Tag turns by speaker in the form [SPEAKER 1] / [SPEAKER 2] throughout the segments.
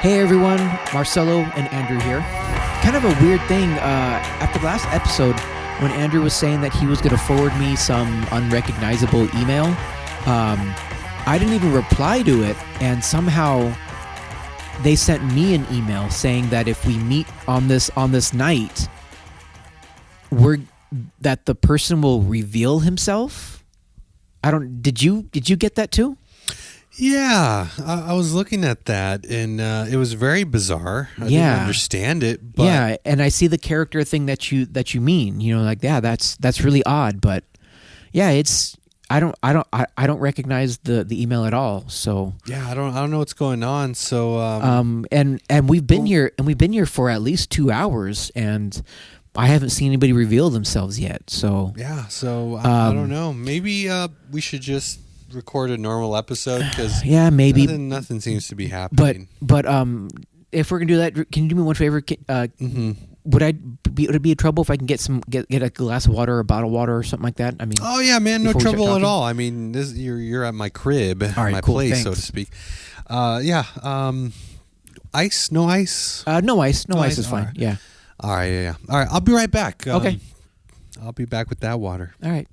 [SPEAKER 1] Hey everyone, Marcelo and Andrew here. Kind of a weird thing. After the last episode, when Andrew was saying that he was going to forward me some unrecognizable email, I didn't even reply to it, and somehow they sent me an email saying that if we meet on this night, that the person will reveal himself. Did you get that too?
[SPEAKER 2] Yeah, I was looking at that, and it was very bizarre. I didn't understand it. But
[SPEAKER 1] yeah, and I see the character thing that you mean. You know, like that's really odd. But yeah, it's I don't recognize the email at all. So
[SPEAKER 2] yeah, I don't know what's going on. So
[SPEAKER 1] and we've been here for at least 2 hours, and I haven't seen anybody reveal themselves yet. So
[SPEAKER 2] yeah, so I don't know. Maybe we should just record a normal episode because
[SPEAKER 1] maybe
[SPEAKER 2] nothing seems to be happening.
[SPEAKER 1] But if we're gonna do that, can you do me one favor? Would it be a trouble if I can get a glass of water or a bottle of water or something like that? I mean,
[SPEAKER 2] oh yeah, man, no trouble at all. I mean, you're at my crib,
[SPEAKER 1] all right,
[SPEAKER 2] my
[SPEAKER 1] cool,
[SPEAKER 2] place,
[SPEAKER 1] thanks.
[SPEAKER 2] so to speak. Ice? No ice?
[SPEAKER 1] No ice is fine.
[SPEAKER 2] All right.
[SPEAKER 1] Yeah.
[SPEAKER 2] All right, yeah. All right, I'll be right back.
[SPEAKER 1] Okay.
[SPEAKER 2] I'll be back with that water.
[SPEAKER 1] All right.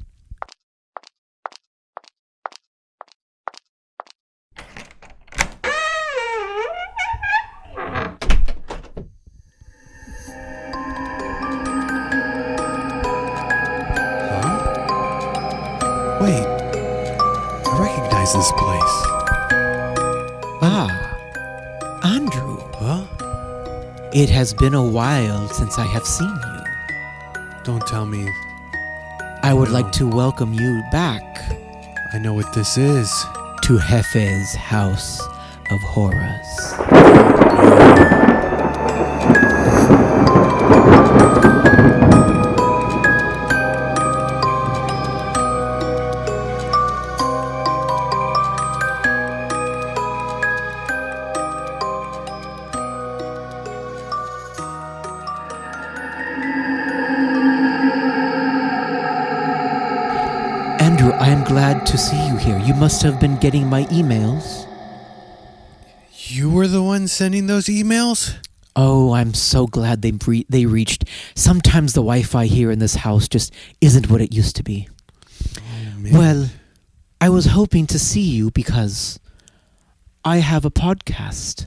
[SPEAKER 2] Wait, I recognize this place.
[SPEAKER 1] Andrew.
[SPEAKER 2] Huh?
[SPEAKER 1] It has been a while since I have seen you.
[SPEAKER 2] Don't tell me.
[SPEAKER 1] I would like to welcome you back
[SPEAKER 2] I know what this is.
[SPEAKER 1] to Jefe's House of Horrors. Andrew, I am glad to see you here. You must have been getting my emails.
[SPEAKER 2] You were the one sending those emails?
[SPEAKER 1] Oh, I'm so glad they reached. Sometimes the Wi-Fi here in this house just isn't what it used to be.
[SPEAKER 2] Oh, man.
[SPEAKER 1] Well, I was hoping to see you because I have a podcast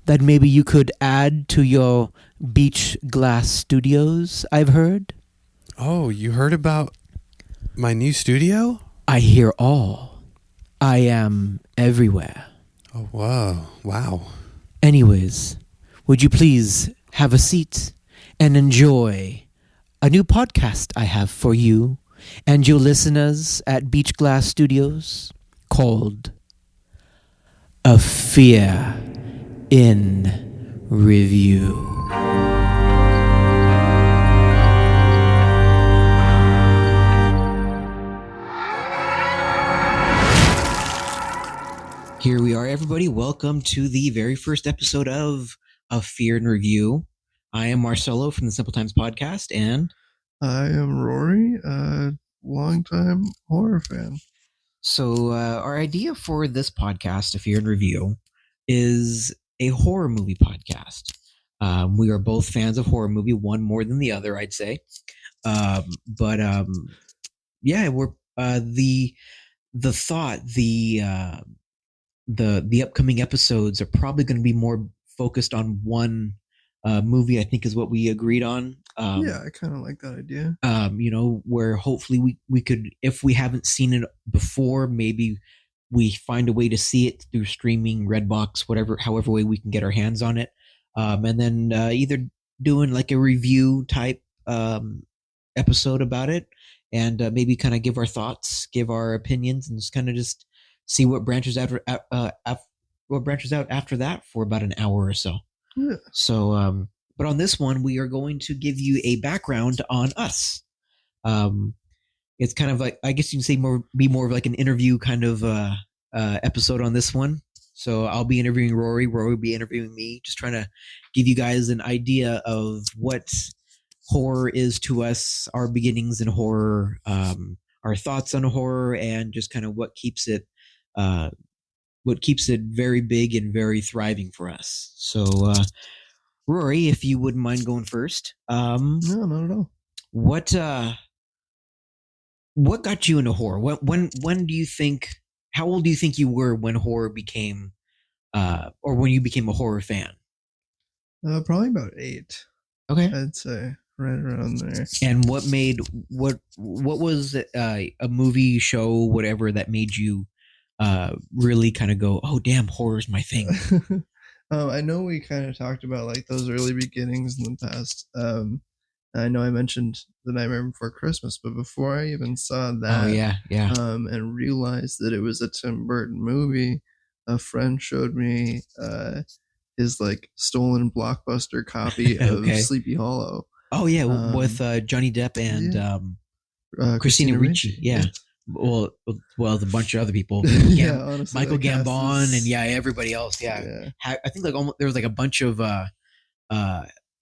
[SPEAKER 1] that maybe you could add to your BeachGlass Studios, I've heard.
[SPEAKER 2] Oh, you heard about my new studio?
[SPEAKER 1] I hear all. I am everywhere.
[SPEAKER 2] Oh, whoa. Wow.
[SPEAKER 1] Anyways, would you please have a seat and enjoy a new podcast I have for you and your listeners at BeachGlass Studios called AFIR in Review. Here we are, everybody. Welcome to the very first episode of AFIR in Review. I am Marcelo from the Simple Times Podcast, and
[SPEAKER 3] I am Rory, a longtime horror fan.
[SPEAKER 1] so our idea for this podcast, AFIR in Review, is a horror movie podcast. We are both fans of horror movie, one more than the other, I'd say. We're the upcoming episodes are probably going to be more focused on one movie, I think is what we agreed on.
[SPEAKER 3] Yeah, I kind of like that idea.
[SPEAKER 1] Where hopefully we could, if we haven't seen it before, maybe we find a way to see it through streaming, Redbox, however way we can get our hands on it. And then either doing like a review type episode about it, and maybe kind of give our thoughts, give our opinions, and just kind of just see what branches out after that for about an hour or so.
[SPEAKER 3] Yeah.
[SPEAKER 1] So, but on this one, we are going to give you a background on us. It's kind of like, I guess you can say be more of like an interview kind of episode on this one. So I'll be interviewing Rory. Rory will be interviewing me, just trying to give you guys an idea of what horror is to us, our beginnings in horror, our thoughts on horror, and just kind of what keeps it what keeps it very big and very thriving for us. So, Rory, if you wouldn't mind going first,
[SPEAKER 3] No, not at all.
[SPEAKER 1] what got you into horror? When do you think? How old do you think you were when horror became, or when you became a horror fan?
[SPEAKER 3] Probably about 8.
[SPEAKER 1] Okay.
[SPEAKER 3] I'd say right around there.
[SPEAKER 1] And what was a movie, show, whatever that made you really kind of go, oh damn, horror's my thing?
[SPEAKER 3] I know we kind of talked about like those early beginnings in the past. I know I mentioned The Nightmare Before Christmas, but before I even saw that, and realized that it was a Tim Burton movie, a friend showed me his like stolen Blockbuster copy of Sleepy Hollow.
[SPEAKER 1] Oh yeah, with Johnny Depp and Christina Ricci. Yeah.
[SPEAKER 3] Yes.
[SPEAKER 1] Well, a bunch of other people.
[SPEAKER 3] Honestly,
[SPEAKER 1] Michael Gambon and everybody else. Yeah. I think like almost there was like a bunch of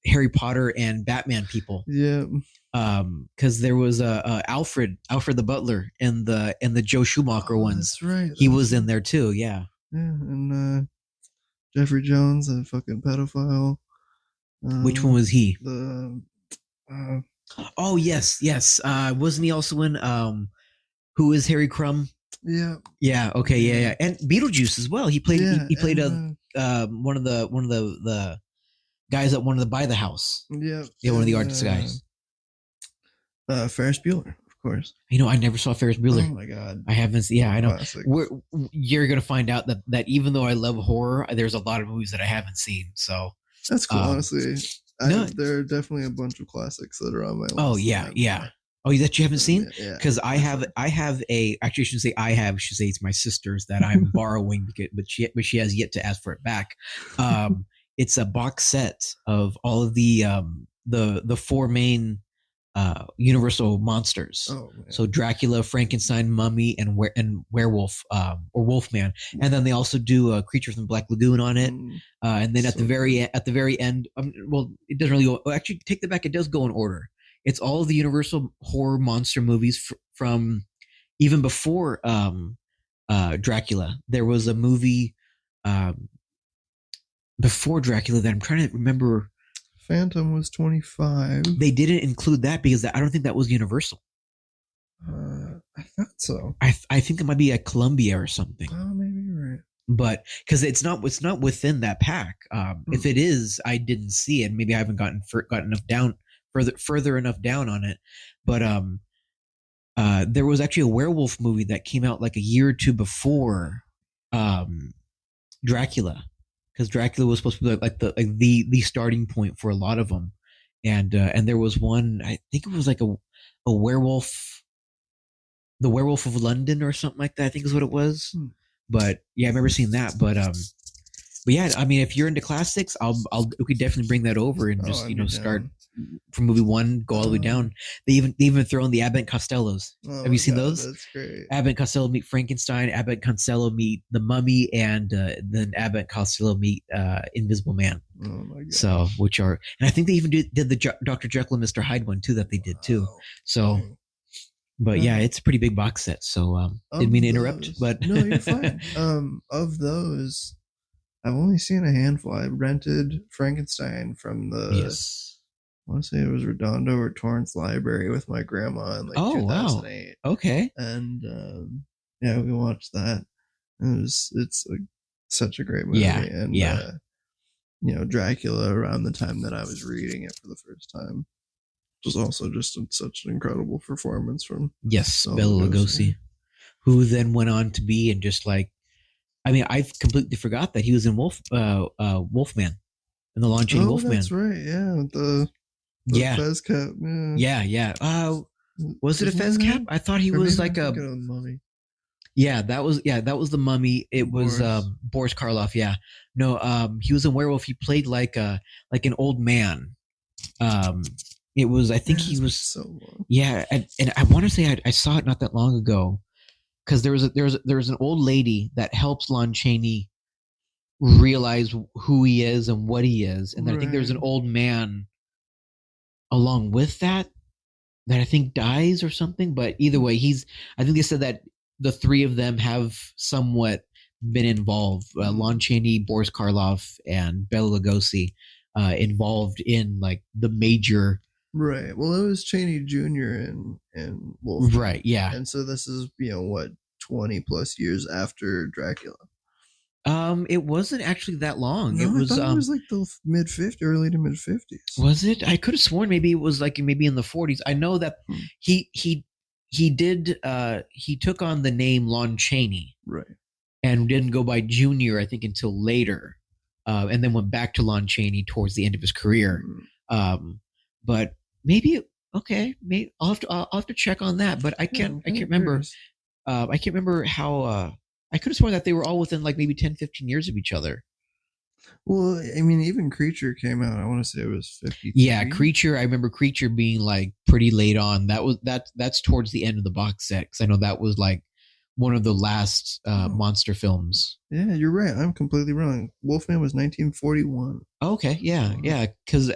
[SPEAKER 1] Harry Potter and Batman people.
[SPEAKER 3] Yeah.
[SPEAKER 1] Because there was Alfred the Butler and the Joe Schumacher ones.
[SPEAKER 3] That's right.
[SPEAKER 1] He was in there too. Yeah.
[SPEAKER 3] Yeah, and Jeffrey Jones, a fucking pedophile.
[SPEAKER 1] Which one was he?
[SPEAKER 3] Oh
[SPEAKER 1] yes. Wasn't he also in Who is Harry Crumb?
[SPEAKER 3] Yeah.
[SPEAKER 1] Yeah. Okay. Yeah. And Beetlejuice as well. He played. He played one of the guys that wanted to buy the house.
[SPEAKER 3] Yeah.
[SPEAKER 1] Yeah. One of the artist guys.
[SPEAKER 3] Ferris Bueller, of course.
[SPEAKER 1] I never saw Ferris Bueller.
[SPEAKER 3] Oh my god.
[SPEAKER 1] I haven't. Yeah, I know. You're gonna find out that even though I love horror, there's a lot of movies that I haven't seen. So
[SPEAKER 3] that's cool. Honestly, there are definitely a bunch of classics that are on my list.
[SPEAKER 1] Oh yeah. Oh, that you haven't seen? Because I have a. Actually, I shouldn't say I have. I should say it's my sister's that I'm borrowing, but she has yet to ask for it back. It's a box set of all of the 4 main Universal monsters.
[SPEAKER 3] Oh,
[SPEAKER 1] so Dracula, Frankenstein, Mummy, and Werewolf or Wolfman. And then they also do Creature from the Black Lagoon on it. And then at the very end, it doesn't really go. Actually, take that back. It does go in order. It's all of the Universal horror monster movies from even before Dracula. There was a movie before Dracula that I'm trying to remember.
[SPEAKER 3] Phantom was 25.
[SPEAKER 1] They didn't include that because I don't think that was Universal.
[SPEAKER 3] I thought so.
[SPEAKER 1] I think it might be at Columbia or something.
[SPEAKER 3] Oh, maybe you're right.
[SPEAKER 1] But because it's not within that pack. If it is, I didn't see it. Maybe I haven't gotten enough down further enough down on it. But there was actually a werewolf movie that came out like a year or two before Dracula, because Dracula was supposed to be like the starting point for a lot of them, and there was one, I think it was like a werewolf, the Werewolf of London or something like that, I think is what it was. But yeah, I've never seen that. But yeah, I mean, if you're into classics, we could definitely bring that over and just start from movie 1, go all the way down. They even throw in the Abbott and Costellos. Have you seen those?
[SPEAKER 3] That's great.
[SPEAKER 1] Abbott and Costello meet Frankenstein. Abbott and Costello meet the Mummy, and then Abbott and Costello meet Invisible Man.
[SPEAKER 3] Oh my god!
[SPEAKER 1] So and I think they even did the Dr. Jekyll and Mr. Hyde one too that they did too. So. But yeah, it's a pretty big box set. So didn't mean to interrupt, but
[SPEAKER 3] no, you're fine. Of those, I've only seen a handful. I rented Frankenstein from the I want to say it was Redondo or Torrance Library with my grandma in 2008.
[SPEAKER 1] Wow. Okay.
[SPEAKER 3] And yeah, we watched that. It's such a great movie.
[SPEAKER 1] Yeah.
[SPEAKER 3] And Dracula around the time that I was reading it for the first time. Was also just such an incredible performance from
[SPEAKER 1] Bela Lugosi, who then went on to be and just like, I mean, I completely forgot that he was in Wolfman, in the Lon Chaney Wolfman.
[SPEAKER 3] That's right, yeah, the fez cap,
[SPEAKER 1] yeah. Was it a fez cap? I thought he was like a
[SPEAKER 3] mummy.
[SPEAKER 1] Yeah, that was the Mummy. It was Boris Karloff. Yeah, no, he was in Werewolf. He played like an old man. It was, I think he was
[SPEAKER 3] so long.
[SPEAKER 1] Yeah, and I want to say I saw it not that long ago, because there was an old lady that helps Lon Chaney realize who he is and what he is, and then I think there's an old man along with that I think dies or something. But either way, I think they said that the 3 of them have somewhat been involved. Lon Chaney, Boris Karloff, and Bela Lugosi involved in like the major.
[SPEAKER 3] Right. Well, it was Chaney Jr. and Wolfman.
[SPEAKER 1] Right. Yeah.
[SPEAKER 3] And so this is, what, 20 plus years after Dracula.
[SPEAKER 1] It wasn't actually that long.
[SPEAKER 3] No,
[SPEAKER 1] it was
[SPEAKER 3] it was like the early to mid 50s.
[SPEAKER 1] Was it? I could have sworn maybe it was like maybe in the 40s. I know that he did he took on the name Lon Chaney.
[SPEAKER 3] Right.
[SPEAKER 1] And didn't go by Junior, I think, until later. And then went back to Lon Chaney towards the end of his career. But maybe maybe I'll have to check on that, but I can't remember. I can't remember how I could have sworn that they were all within like maybe 10, 15 years of each other.
[SPEAKER 3] Well, I mean, even Creature came out, I want to say it was 50.
[SPEAKER 1] Yeah, Creature. I remember Creature being like pretty late on. That's towards the end of the box set, because I know that was like one of the last monster films.
[SPEAKER 3] Yeah, you're right. I'm completely wrong. Wolfman was 1941.
[SPEAKER 1] Okay, yeah, because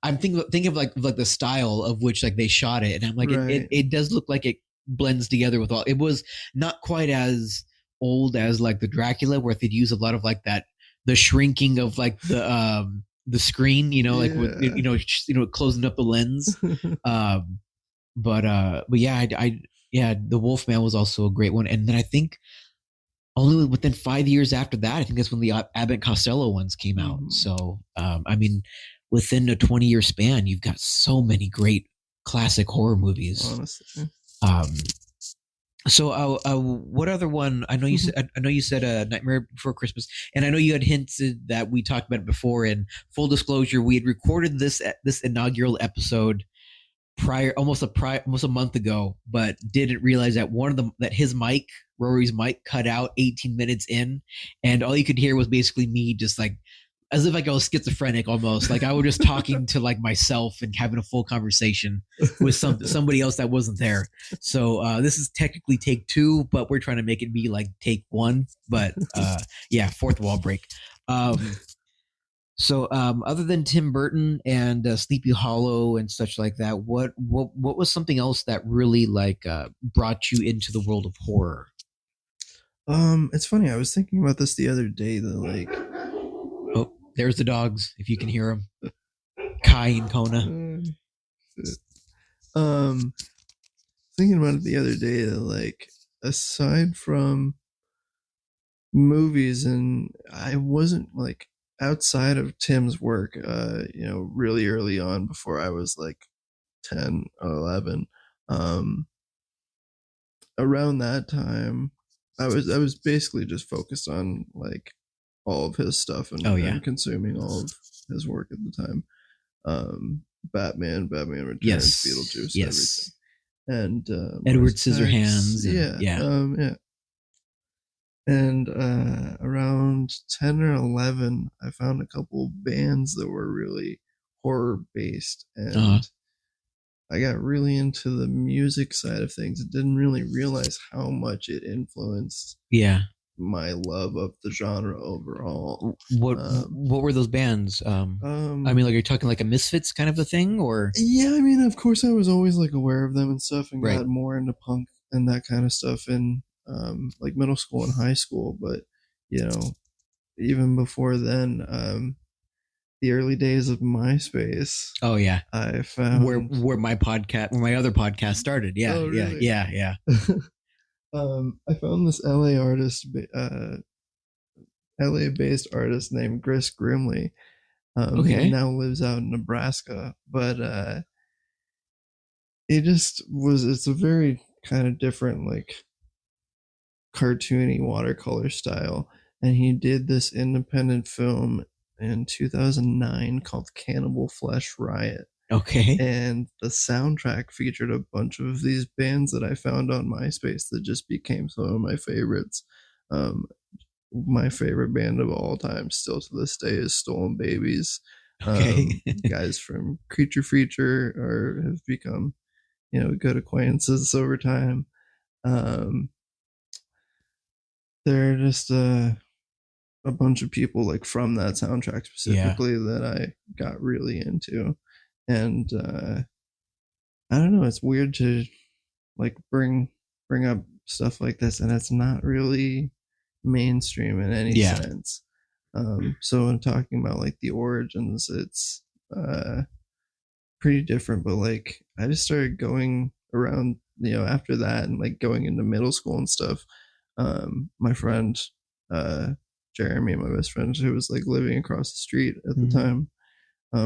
[SPEAKER 1] I'm thinking of like the style of which like they shot it, and I'm like, right. it does look like it blends together with all. It was not quite as old as like the Dracula, where they'd use a lot of like that, the shrinking of like the screen, like with, closing up the lens. But yeah, the Wolfman was also a great one, and then I think only within 5 years after that, I think that's when the Abbott and Costello ones came out. So I mean, within a 20-year span, you've got so many great classic horror movies.
[SPEAKER 3] Honestly.
[SPEAKER 1] So what other one? I know you said Nightmare Before Christmas, and I know you had hinted that we talked about it before. And full disclosure, we had recorded this inaugural episode almost a month ago, but didn't realize that that his mic, Rory's mic, cut out 18 minutes in, and all you could hear was basically me just like, as if like I was schizophrenic almost. Like I was just talking to like myself and having a full conversation with somebody else that wasn't there. So this is technically take 2, but we're trying to make it be like take 1. But yeah, fourth wall break. So other than Tim Burton and Sleepy Hollow and such like that, what was something else that really like brought you into the world of horror?
[SPEAKER 3] It's funny. I was thinking about this the other day. Like,
[SPEAKER 1] oh, there's the dogs. If you can hear them, Kai and Kona.
[SPEAKER 3] Thinking about it the other day. Like, aside from movies, and I wasn't like outside of Tim's work. Really early on, before I was like 10 or 11. Around that time, I was basically just focused on like all of his stuff and consuming all of his work at the time. Batman Returns, Beetlejuice, everything, and
[SPEAKER 1] Edward Scissorhands.
[SPEAKER 3] And around 10 or 11, I found a couple bands that were really horror based, and I got really into the music side of things. I didn't really realize how much it influenced my love of the genre overall.
[SPEAKER 1] What were those bands? I mean, like, you're talking like a Misfits kind of a thing, or?
[SPEAKER 3] Yeah, I mean, of course, I was always like aware of them and stuff, and got more into punk and that kind of stuff in like middle school and high school. But even before then, the early days of MySpace.
[SPEAKER 1] Oh yeah,
[SPEAKER 3] I found
[SPEAKER 1] where my other podcast started. Yeah,
[SPEAKER 3] oh, really?
[SPEAKER 1] yeah.
[SPEAKER 3] I found this LA based artist named Chris Grimley. He now lives out in Nebraska, but it's a very kind of different, like, cartoony watercolor style, and he did this independent film in 2009 called Cannibal Flesh Riot. And the soundtrack featured a bunch of these bands that I found on MySpace that just became some of my favorites. My favorite band of all time, still to this day, is Stolen Babies. Guys from Creature Feature have become, good acquaintances over time. They're just a bunch of people like from that soundtrack specifically that I got really into. And I don't know, it's weird to like bring up stuff like this, and it's not really mainstream in any sense. So when talking about like the origins, it's pretty different. But like I just started going around, after that and like going into middle school and stuff. My friend Jeremy, my best friend, who was like living across the street at the time,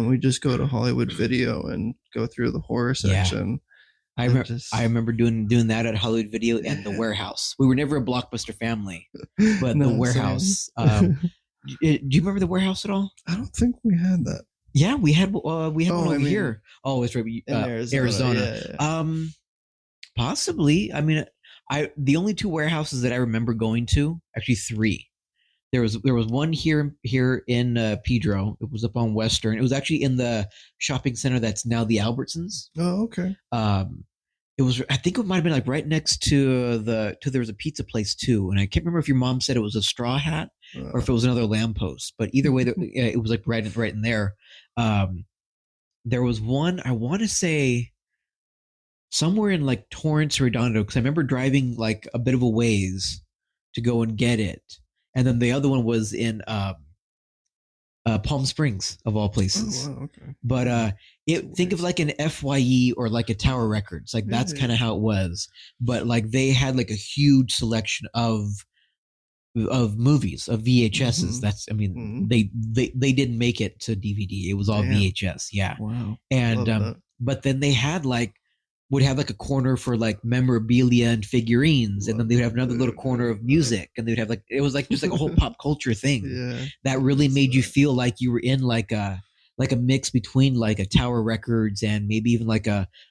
[SPEAKER 3] we just go to Hollywood Video and go through the horror section.
[SPEAKER 1] I remember doing that at Hollywood Video and the Warehouse. We were never a Blockbuster family, but the Warehouse. Do you remember the Warehouse at all?
[SPEAKER 3] I don't think we had that.
[SPEAKER 1] Yeah, we had one over here. Oh, it's right, Arizona.
[SPEAKER 3] Yeah.
[SPEAKER 1] Possibly. I mean, the only two warehouses that I remember going to, actually three. There was one here in Pedro. It was up on Western. It was actually in the shopping center that's now the Albertsons.
[SPEAKER 3] Oh, okay.
[SPEAKER 1] It was. I think it might have been like right next to there was a pizza place too, and I can't remember if your mom said it was a Straw Hat or if it was another lamppost. But either way, it was like right in there. There was one, I want to say, somewhere in like Torrance or Redondo, because I remember driving like a bit of a ways to go and get it. And then the other one was in Palm Springs, of all places.
[SPEAKER 3] Oh, wow, okay.
[SPEAKER 1] But think of like an FYE or like a Tower Records. Like that's kind of how it was. But like they had like a huge selection of movies, of VHSs. That's, I mean, they didn't make it to DVD. It was all VHS. Yeah.
[SPEAKER 3] Wow.
[SPEAKER 1] And but then they had would have like a corner for like memorabilia and figurines, and then they would have another little corner of music, and they'd have like, it was like just like a whole pop culture thing that really made you feel like you were in like a mix between like a Tower Records and maybe even like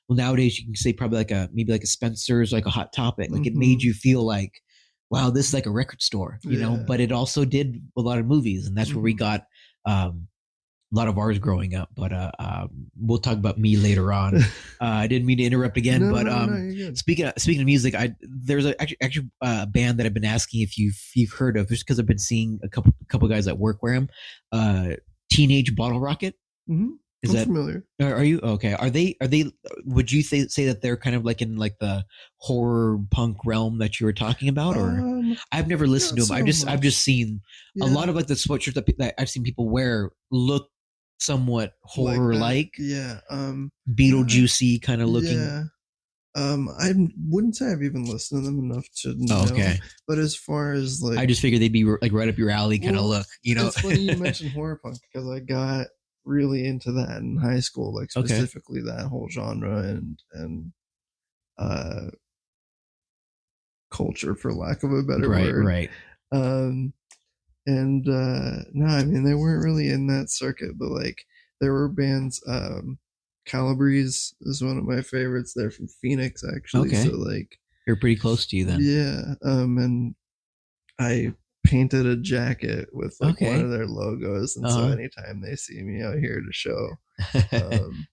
[SPEAKER 1] nowadays you can say probably maybe like a Spencer's, like a Hot Topic. Like it made you feel like, wow, this is like a record store, you know, but it also did a lot of movies, and that's where we got a lot of ours growing up. But we'll talk about me later on. I didn't mean to interrupt again, but speaking of music, there's actually a band that I've been asking if you've heard of, just because I've been seeing a couple guys at work wear them. Teenage Bottle Rocket.
[SPEAKER 3] Mm-hmm.
[SPEAKER 1] Is that
[SPEAKER 3] familiar?
[SPEAKER 1] Are you okay? Are they? Would you say that they're kind of like in like the horror punk realm that you were talking about? Or I've never listened to them. I've just seen a lot of like the sweatshirts that I've seen people wear look somewhat horror like.
[SPEAKER 3] Yeah.
[SPEAKER 1] Beetlejuicy kind of looking.
[SPEAKER 3] Yeah. I wouldn't say I've even listened to them enough to know.
[SPEAKER 1] Okay.
[SPEAKER 3] But as far as like,
[SPEAKER 1] I just figured they'd be like right up your alley kind of look. You know,
[SPEAKER 3] it's funny you mentioned horror punk, because I got really into that in high school, like specifically that whole genre and culture, for lack of a better word.
[SPEAKER 1] Right.
[SPEAKER 3] No, I mean, they weren't really in that circuit, but like there were bands. Calabrese is one of my favorites. They're from Phoenix, actually.
[SPEAKER 1] Okay.
[SPEAKER 3] So like
[SPEAKER 1] they're pretty close to you then.
[SPEAKER 3] Yeah. And I painted a jacket with like one of their logos, and so anytime they see me out here to show,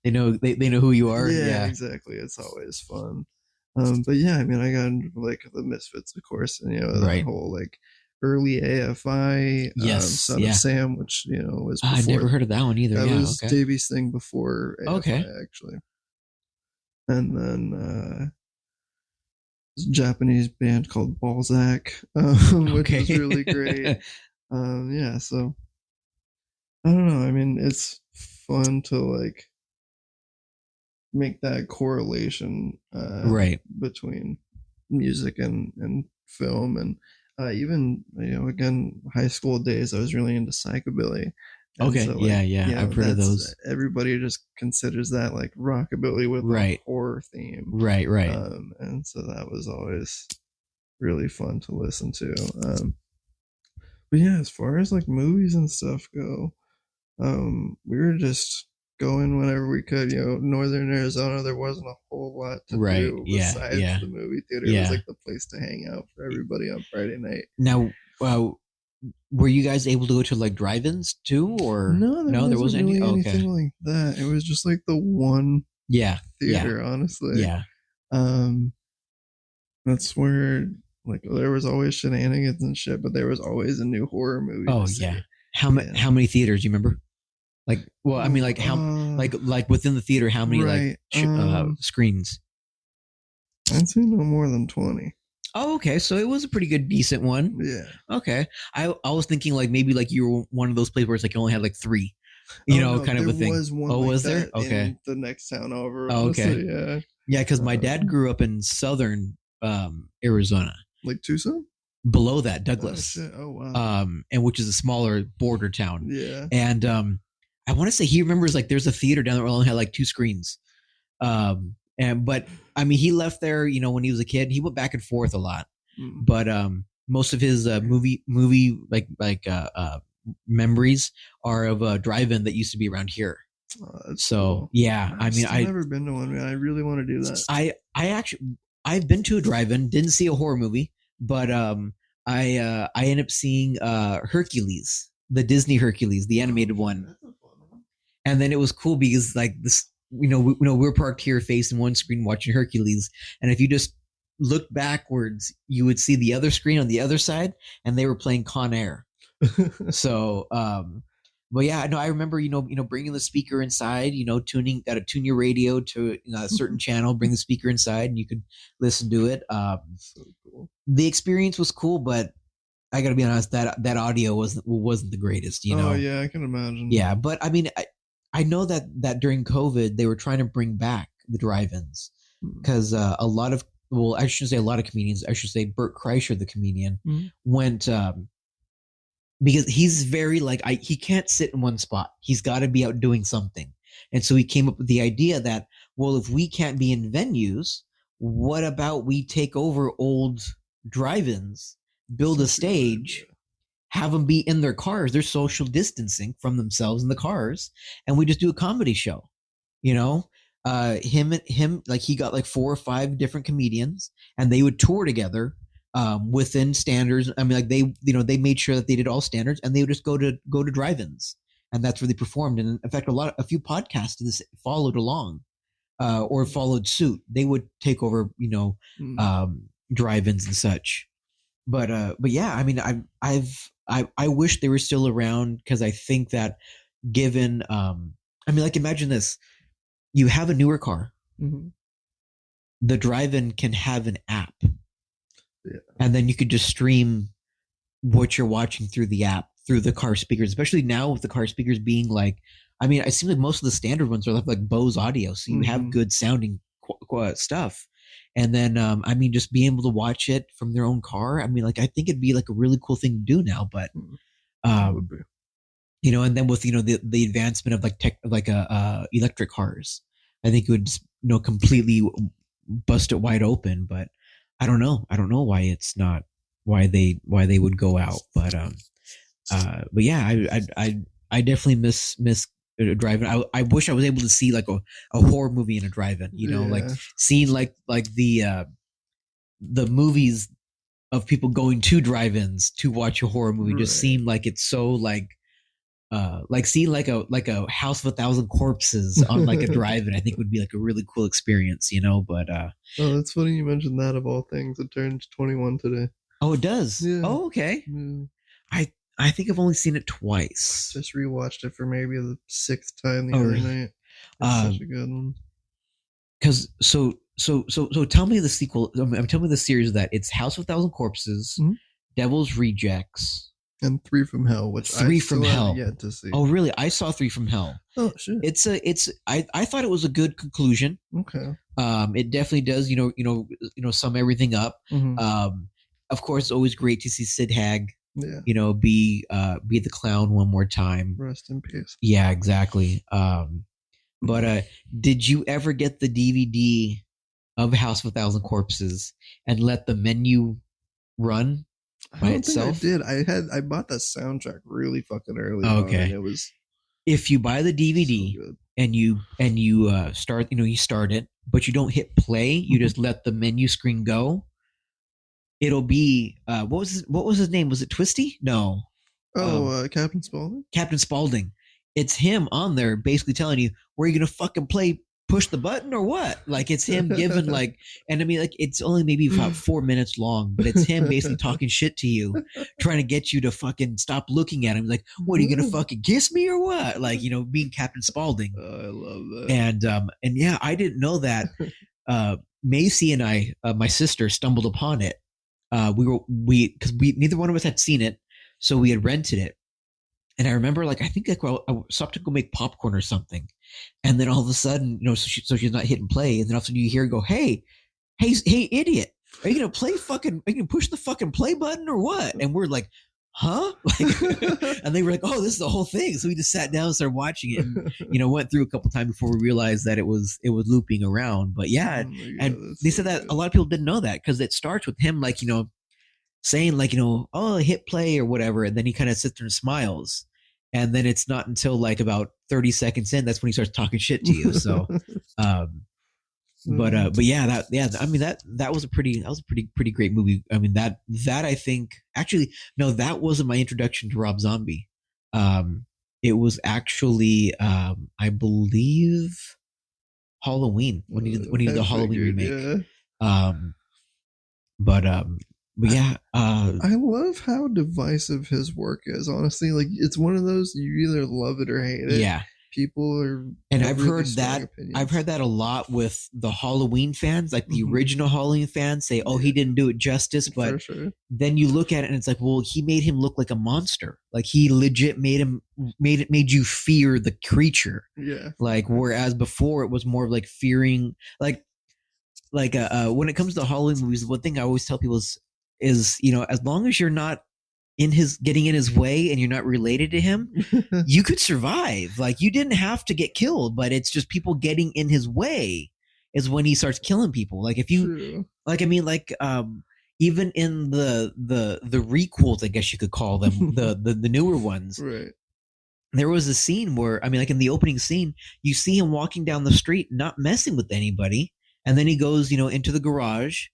[SPEAKER 1] they know who you are.
[SPEAKER 3] Yeah, exactly. It's always fun. But yeah, I mean, I got into like the Misfits, of course, and that whole like early AFI, Son of Sam, which was before.
[SPEAKER 1] I never heard of that one either.
[SPEAKER 3] That was Davey's thing before AFI, actually. And then this Japanese band called Balzac, which was really great. So I don't know. I mean, it's fun to like make that correlation between music and film, and even again, high school days, I was really into psychobilly.
[SPEAKER 1] Okay, so, I've heard of those.
[SPEAKER 3] Everybody just considers that like rockabilly with a horror theme,
[SPEAKER 1] right.
[SPEAKER 3] And so that was always really fun to listen to. But yeah, as far as like movies and stuff go, we were just going whenever we could. Northern Arizona, there wasn't a whole lot to do besides the movie theater. It was like the place to hang out for everybody on Friday night.
[SPEAKER 1] Now, were you guys able to go to like drive-ins too, or
[SPEAKER 3] no? There wasn't really anything like that. It was just like the one theater, honestly.
[SPEAKER 1] Yeah.
[SPEAKER 3] That's where like there was always shenanigans and shit, but there was always a new horror movie.
[SPEAKER 1] Oh yeah. How many theaters do you remember? Like, well, I mean, like how like within the theater, how many like screens?
[SPEAKER 3] I'd say no more than 20.
[SPEAKER 1] Oh, okay. So it was a pretty good, decent one.
[SPEAKER 3] Yeah.
[SPEAKER 1] Okay. I was thinking like maybe like you were one of those places where it's like you only had like 3, kind of a thing.
[SPEAKER 3] There was one.
[SPEAKER 1] Oh,
[SPEAKER 3] like
[SPEAKER 1] was there?
[SPEAKER 3] that
[SPEAKER 1] Okay.
[SPEAKER 3] In the next town over.
[SPEAKER 1] Oh, okay.
[SPEAKER 3] Honestly, yeah.
[SPEAKER 1] Yeah, because my dad grew up in southern Arizona.
[SPEAKER 3] Like Tucson?
[SPEAKER 1] Below that, Douglas.
[SPEAKER 3] Oh wow.
[SPEAKER 1] And which is a smaller border town.
[SPEAKER 3] Yeah.
[SPEAKER 1] And I want to say he remembers like there's a theater down there that only had like 2 screens. But I mean he left there, when he was a kid. He went back and forth a lot. But most of his movie memories are of a drive-in that used to be around here. So cool. Yeah, I mean I've never
[SPEAKER 3] been to one, man. I really want to do that.
[SPEAKER 1] I've been to a drive-in, didn't see a horror movie, but I ended up seeing Hercules, the Disney Hercules, the animated one. And then it was cool because like this, we're parked here facing one screen watching Hercules, and if you just look backwards, you would see the other screen on the other side, and they were playing Con Air. So, but yeah, no, I remember, bringing the speaker inside, got to tune your radio to a certain channel, bring the speaker inside, and you could listen to it.
[SPEAKER 3] So cool.
[SPEAKER 1] The experience was cool, but I got to be honest, that audio wasn't the greatest.
[SPEAKER 3] Oh yeah, I can imagine.
[SPEAKER 1] Yeah, but I mean, I know that during COVID they were trying to bring back the drive-ins because a lot of, well, I shouldn't say a lot of comedians. I should say Bert Kreischer, the comedian, went because he's very he can't sit in one spot. He's got to be out doing something. And so he came up with the idea that, well, if we can't be in venues, what about we take over old drive-ins, build a stage, have them be in their cars. They're social distancing from themselves in the cars. And we just do a comedy show, him, like he got like 4 or 5 different comedians and they would tour together within standards. I mean, like they made sure that they did all standards, and they would just go to drive-ins, and that's where they performed. And in fact, a few podcasts followed along, or followed suit. They would take over, drive-ins and such. But yeah, I mean, I wish they were still around, because I think that given, I mean, like imagine this: you have a newer car, the drive-in can have an app. Yeah. And then you could just stream what you're watching through the app, through the car speakers, especially now with the car speakers being like, I mean, it seems like most of the standard ones are like Bose audio. So you have good sounding stuff. And then, I mean, just being able to watch it from their own car. I mean, like, I think it'd be like a really cool thing to do now, but, and then with, the advancement of like electric cars, I think it would just, completely bust it wide open. But I don't know why it's not, why they would go out. But yeah, I definitely miss driving. I wish I was able to see like a horror movie in a drive-in, like seeing like the movies of people going to drive-ins to watch a horror movie just seemed like it's so like seeing like a House of 1,000 Corpses on like a drive-in, I think would be like a really cool experience, but
[SPEAKER 3] oh, that's funny you mentioned that. Of all things, it turns 21 today.
[SPEAKER 1] Oh, it does.
[SPEAKER 3] Yeah.
[SPEAKER 1] Oh, okay.
[SPEAKER 3] Yeah.
[SPEAKER 1] I think I've only seen it twice.
[SPEAKER 3] Just rewatched it for maybe the 6th time the other night. It's such a good one.
[SPEAKER 1] Because so tell me the sequel. Tell me the series of that. It's House of 1,000 Corpses, Devil's Rejects,
[SPEAKER 3] and 3 from Hell, which
[SPEAKER 1] Three from Hell
[SPEAKER 3] yet to see.
[SPEAKER 1] Oh, really? I saw 3 from Hell.
[SPEAKER 3] Oh, shit.
[SPEAKER 1] I thought it was a good conclusion.
[SPEAKER 3] Okay.
[SPEAKER 1] It definitely does. Sum everything up. Of course, it's always great to see Sid Haig. Yeah. Be the clown one more time.
[SPEAKER 3] Rest in peace.
[SPEAKER 1] Yeah, exactly. But did you ever get the DVD of House of 1,000 Corpses and let the menu run by itself?
[SPEAKER 3] I did. I bought that soundtrack really fucking early.
[SPEAKER 1] Okay.
[SPEAKER 3] On, it was.
[SPEAKER 1] If you buy the DVD so and you start, you start it, but you don't hit play, you just let the menu screen go. It'll be what was his name? Was it Twisty? No.
[SPEAKER 3] Oh, Captain Spaulding.
[SPEAKER 1] Captain Spaulding. It's him on there basically telling you, were you gonna fucking push the button or what? Like it's him giving like, and I mean like it's only maybe about 4 minutes long, but it's him basically talking shit to you, trying to get you to fucking stop looking at him. Like, what are you gonna fucking kiss me or what? Like, being Captain Spaulding.
[SPEAKER 3] I love that.
[SPEAKER 1] And yeah, I didn't know that. Macy and I, my sister, stumbled upon it. because neither one of us had seen it, so we had rented it. And I remember, like, I think like I stopped to go make popcorn or something, and then all of a sudden, so she's not hitting play, and then all of a sudden you hear her go, hey, idiot, are you gonna push the fucking play button or what? And we're like, huh? Like, and they were like, oh, this is the whole thing. So we just sat down and started watching it, and went through a couple times before we realized that it was looping around. But yeah, and they said that a lot of people didn't know that because it starts with him like saying like oh, hit play or whatever, and then he kind of sits there and smiles, and then it's not until like about 30 seconds in that's when he starts talking shit to you. So but yeah, I mean that was a pretty great movie. I mean that I think actually no, that wasn't my introduction to Rob Zombie. It was actually I believe Halloween when he did the Halloween remake. Yeah. But yeah,
[SPEAKER 3] I love how divisive his work is. Honestly, like it's one of those you either love it or hate it.
[SPEAKER 1] Yeah,
[SPEAKER 3] people are.
[SPEAKER 1] And I've heard that. Opinions. I've heard that a lot with the Halloween fans, like the original Halloween fans say, "Oh, he didn't do it justice." But then you look at it and it's like, well, he made him look like a monster. Like he legit made you fear the creature.
[SPEAKER 3] Yeah.
[SPEAKER 1] Like whereas before it was more of like fearing, like when it comes to Halloween movies, one thing I always tell people is as long as you're not getting in his way and you're not related to him, you could survive. Like you didn't have to get killed, but it's just people getting in his way is when he starts killing people. Like if you True. Like, I mean, like, even in the requels, I guess you could call them the newer ones.
[SPEAKER 3] Right.
[SPEAKER 1] There was a scene where, I mean, like in the opening scene, you see him walking down the street, not messing with anybody. And then he goes, into the garage,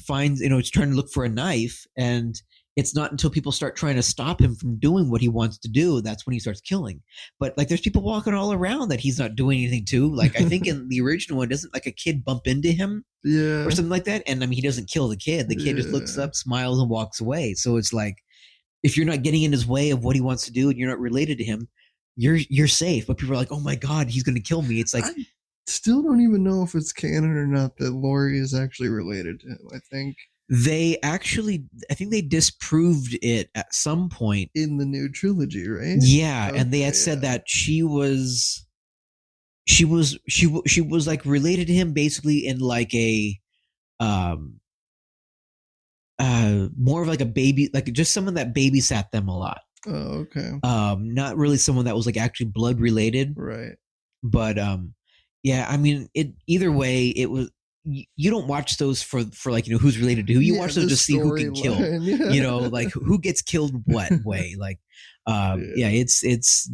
[SPEAKER 1] finds, he's trying to look for a knife, and it's not until people start trying to stop him from doing what he wants to do that's when he starts killing. But like there's people walking all around that he's not doing anything to. Like I think in the original one, doesn't like a kid bump into him or something like that? And I mean, he doesn't kill the kid. The kid just looks up, smiles, and walks away. So it's like, if you're not getting in his way of what he wants to do and you're not related to him, you're safe. But people are like, oh my God, he's going to kill me. It's like,
[SPEAKER 3] still don't even know if it's canon or not that Laurie is actually related to him. I think they disproved it at some point in the new trilogy, right?
[SPEAKER 1] Yeah, okay, and they had said that she was like related to him basically in like a more of like a baby, like just someone that babysat them a lot.
[SPEAKER 3] Oh, okay.
[SPEAKER 1] Not really someone that was like actually blood related,
[SPEAKER 3] right?
[SPEAKER 1] But yeah, I mean, either way, it was. You don't watch those for like who's related to who. You watch those to see who can kill. Yeah. Like who gets killed what way. Like, yeah, it's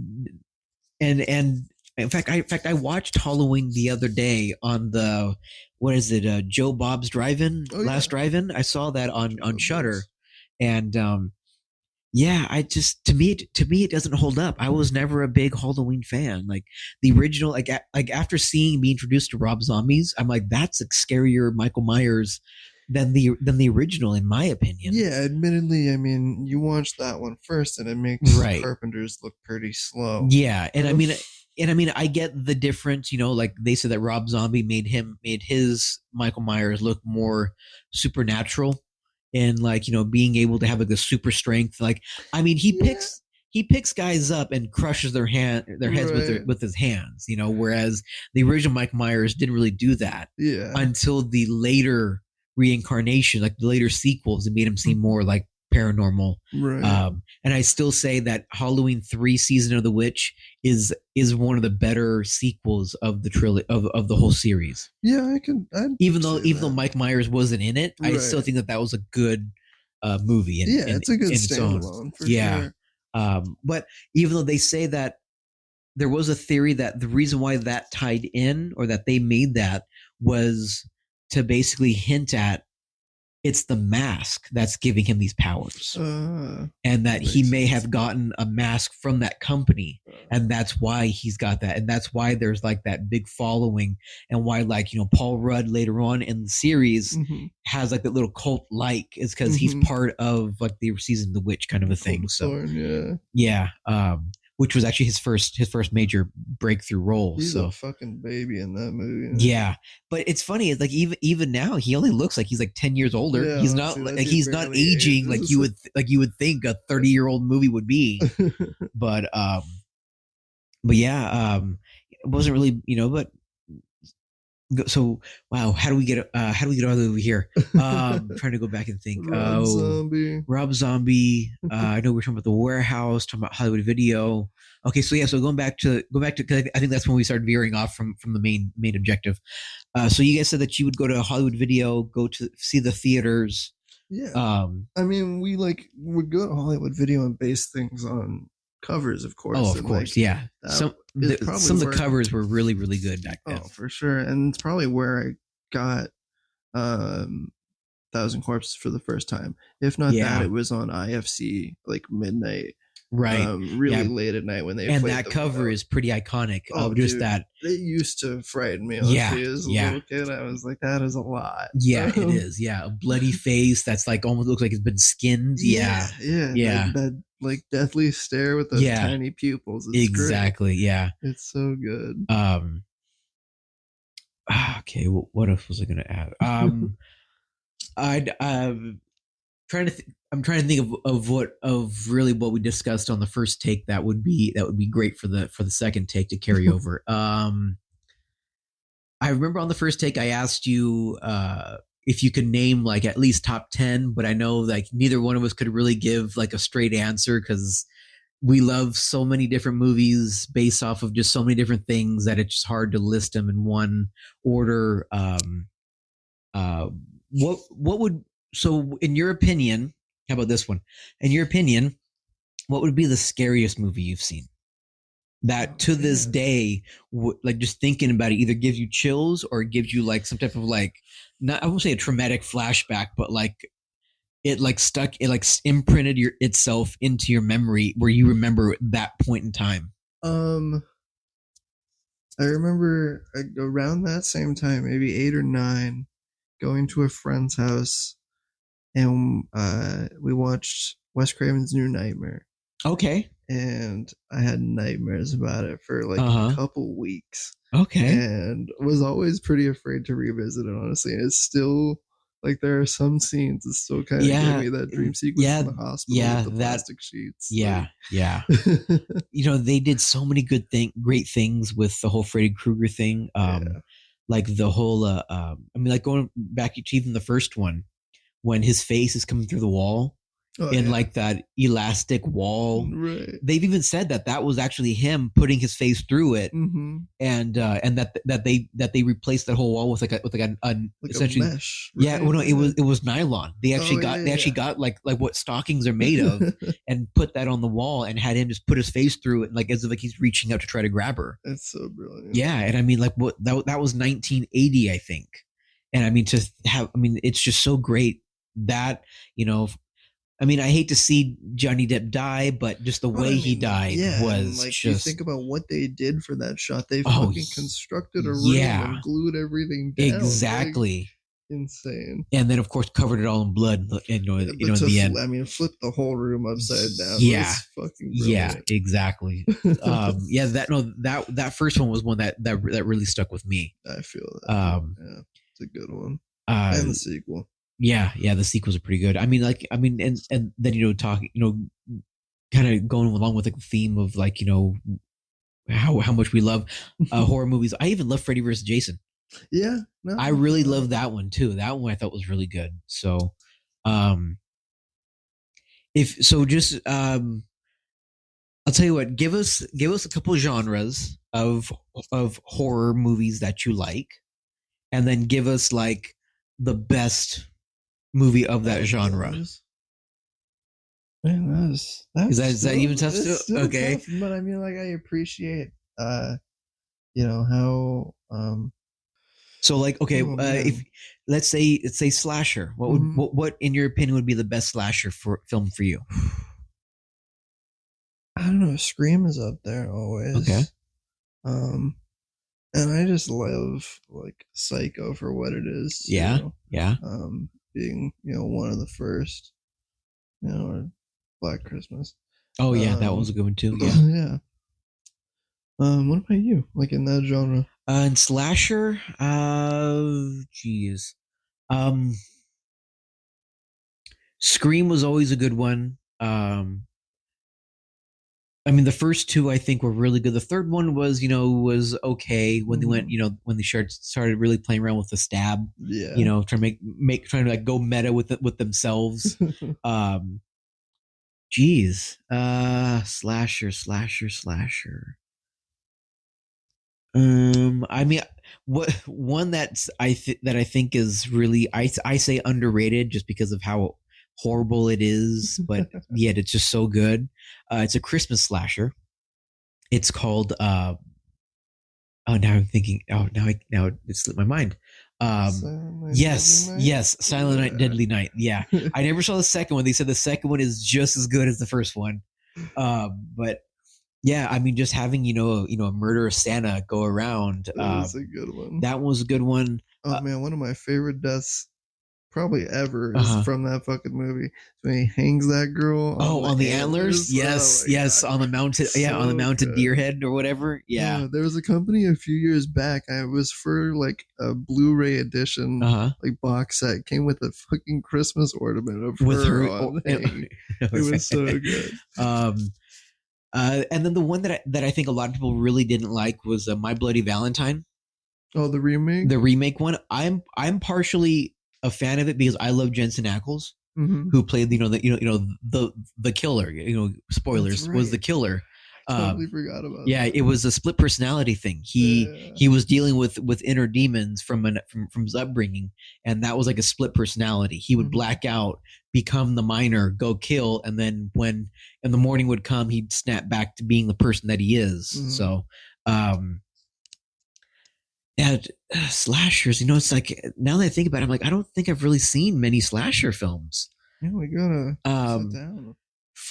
[SPEAKER 1] and in fact I watched Halloween the other day on the what is it Joe Bob's Drive-In Last Drive-In. I saw that on Shudder, and yeah, I just to me it doesn't hold up. I was never a big Halloween fan. Like the original, like after being introduced to Rob Zombies, I'm like, that's a scarier Michael Myers than the original, in my opinion.
[SPEAKER 3] Yeah, admittedly, I mean, you watch that one first, and it makes Carpenter's look pretty slow.
[SPEAKER 1] Yeah, and I mean, I get the difference. Like they said that Rob Zombie made his Michael Myers look more supernatural. And like, being able to have like the super strength, like, I mean, he picks guys up and crushes their heads with his hands, whereas the original Mike Myers didn't really do that until the later reincarnation, like the later sequels, it made him seem more like paranormal.
[SPEAKER 3] Right.
[SPEAKER 1] And I still say that Halloween 3 Season of the Witch is one of the better sequels of the trilogy of the whole series.
[SPEAKER 3] Yeah,
[SPEAKER 1] even though Mike Myers wasn't in it, I still think that was a good movie.
[SPEAKER 3] It's a good standalone for sure.
[SPEAKER 1] But even though they say that there was a theory that the reason why that tied in or that they made that was to basically hint at it's the mask that's giving him these powers, and that he may have gotten a mask from that company, and that's why he's got that, and that's why there's like that big following, and why like Paul Rudd later on in the series has like that little cult is because he's part of like the season of the witch kind of a thing. So which was actually his first major breakthrough role.
[SPEAKER 3] He's
[SPEAKER 1] so
[SPEAKER 3] a fucking baby in that movie.
[SPEAKER 1] Yeah, but it's funny. It's like even now, he only looks like he's like 10 years older.
[SPEAKER 3] Yeah,
[SPEAKER 1] he's not
[SPEAKER 3] honestly,
[SPEAKER 1] like he's not aging like you would think a 30-year-old movie would be. but yeah, it wasn't really, but so wow, how do we get all the way over here? Trying to go back and think. Rob Zombie. I know we're talking about The Warehouse, talking about Hollywood Video. Okay, so yeah, so going back to because I think that's when we started veering off from the main objective. So you guys said that you would go to Hollywood Video, go to see the theaters.
[SPEAKER 3] Yeah. I mean, we would go to Hollywood Video and base things on covers, of course.
[SPEAKER 1] Oh, of course, yeah. Some of the covers were really, really good back then.
[SPEAKER 3] Oh, for sure. And it's probably where I got Thousand Corpses for the first time. If not that, it was on IFC midnight.
[SPEAKER 1] Right.
[SPEAKER 3] Really late at night when they
[SPEAKER 1] and that cover is pretty iconic. That
[SPEAKER 3] it used to frighten me. Honestly, as a little kid, I was like, that is a lot.
[SPEAKER 1] Yeah, it is. Yeah, a bloody face that's almost looks like it's been skinned. Yeah.
[SPEAKER 3] That deathly stare with those tiny pupils. It's
[SPEAKER 1] exactly.
[SPEAKER 3] Great.
[SPEAKER 1] Yeah,
[SPEAKER 3] it's so good.
[SPEAKER 1] Okay, well, what else was I going to add? I'm trying to think of what we discussed on the first take that would be great for the second take to carry over. I remember on the first take I asked you if you could name at least top 10, but I know neither one of us could really give a straight answer because we love so many different movies based off of just so many different things that it's just hard to list them in one order. So in your opinion, how about this one? In your opinion, what would be the scariest movie you've seen? That to this day, just thinking about it, either gives you chills or gives you some type of not, I won't say a traumatic flashback, but it stuck, it imprinted itself into your memory where you remember that point in time.
[SPEAKER 3] I remember around that same time, maybe 8 or 9, going to a friend's house, and we watched Wes Craven's New Nightmare.
[SPEAKER 1] Okay.
[SPEAKER 3] And I had nightmares about it for a couple weeks.
[SPEAKER 1] Okay.
[SPEAKER 3] And was always pretty afraid to revisit it, honestly. And it's still there are some scenes that still kind of give me that dream sequence in the hospital with the plastic sheets.
[SPEAKER 1] Yeah. They did so many great things with the whole Freddy Krueger thing. The whole going back to even the first one, when his face is coming through the wall that elastic wall.
[SPEAKER 3] Right.
[SPEAKER 1] They've even said that was actually him putting his face through it.
[SPEAKER 3] Mm-hmm.
[SPEAKER 1] And that they replaced that whole wall with essentially
[SPEAKER 3] a mesh.
[SPEAKER 1] Right? Yeah, well, no, it was nylon. They actually got what stockings are made of and put that on the wall and had him just put his face through it as if he's reaching out to try to grab her.
[SPEAKER 3] It's so brilliant.
[SPEAKER 1] Yeah, and I mean that was 1980, I think. And it's just so great that I hate to see Johnny Depp die, but just the way he died was just.
[SPEAKER 3] You think about what they did for that shot. They fucking constructed a room and glued everything down.
[SPEAKER 1] Exactly.
[SPEAKER 3] Insane.
[SPEAKER 1] And then, of course, covered it all in blood. In the end.
[SPEAKER 3] Flipped the whole room upside down.
[SPEAKER 1] Yeah.
[SPEAKER 3] Fucking
[SPEAKER 1] brilliant. Yeah, exactly. That first one was one that really stuck with me.
[SPEAKER 3] I feel that. It's a good one. And the sequel.
[SPEAKER 1] Yeah, the sequels are pretty good. And then talking, kind of going along with the theme of how much we love horror movies. I even love Freddy vs. Jason.
[SPEAKER 3] Yeah,
[SPEAKER 1] I really love that one too. That one I thought was really good. So, I'll tell you what. Give us a couple genres of horror movies that you like, and then give us the best movie of that genre.
[SPEAKER 3] Man,
[SPEAKER 1] is that even tough? Okay,
[SPEAKER 3] tough, but I appreciate, how.
[SPEAKER 1] So if let's say slasher, what in your opinion would be the best slasher film for you?
[SPEAKER 3] I don't know. Scream is up there always.
[SPEAKER 1] Okay.
[SPEAKER 3] And I just love Psycho for what it is.
[SPEAKER 1] Yeah.
[SPEAKER 3] Being one of the first, or Black Christmas.
[SPEAKER 1] Oh yeah, that was a good one too.
[SPEAKER 3] Yeah. What about you? Like in that genre?
[SPEAKER 1] And slasher, geez. Um, Scream was always a good one. I mean, the first two I think were really good. The third one was okay when they went, when they started really playing around with the stab.
[SPEAKER 3] Yeah.
[SPEAKER 1] Trying to like go meta with themselves. Geez, slasher. I mean, what one that I think is really I say underrated just because of how horrible it is, but yet it's just so good. It's a Christmas slasher. It's called oh, now I'm thinking. Oh, now it slipped my mind. Yes, Silent Night, Deadly Night. Yeah, I never saw the second one. They said the second one is just as good as the first one. But yeah, I mean, just having a murderous Santa go around.
[SPEAKER 3] That was a good one.
[SPEAKER 1] That was a good one.
[SPEAKER 3] Oh man, one of my favorite deaths probably ever is from that fucking movie. When he hangs that girl
[SPEAKER 1] on the antlers. Yes, yes, God. On the mounted on the mounted deer head or whatever. Yeah.
[SPEAKER 3] There was a company a few years back. I was for like a Blu-ray edition like box set, came with a fucking Christmas ornament of her on it was so good.
[SPEAKER 1] And then the one that I think a lot of people really didn't like was My Bloody Valentine.
[SPEAKER 3] Oh, the remake.
[SPEAKER 1] The remake one. I'm partially a fan of it because I love Jensen Ackles, who played the killer. Spoilers, right. Was the killer.
[SPEAKER 3] Totally forgot about.
[SPEAKER 1] Yeah, it was a split personality thing. He was dealing with inner demons from his upbringing, and that was like a split personality. He would black out, become the miner, go kill, and then when in the morning would come, he'd snap back to being the person that he is. So, yeah, slashers. It's like now that I think about it, I'm like, I don't think I've really seen many slasher films.
[SPEAKER 3] Yeah, we gotta sit down.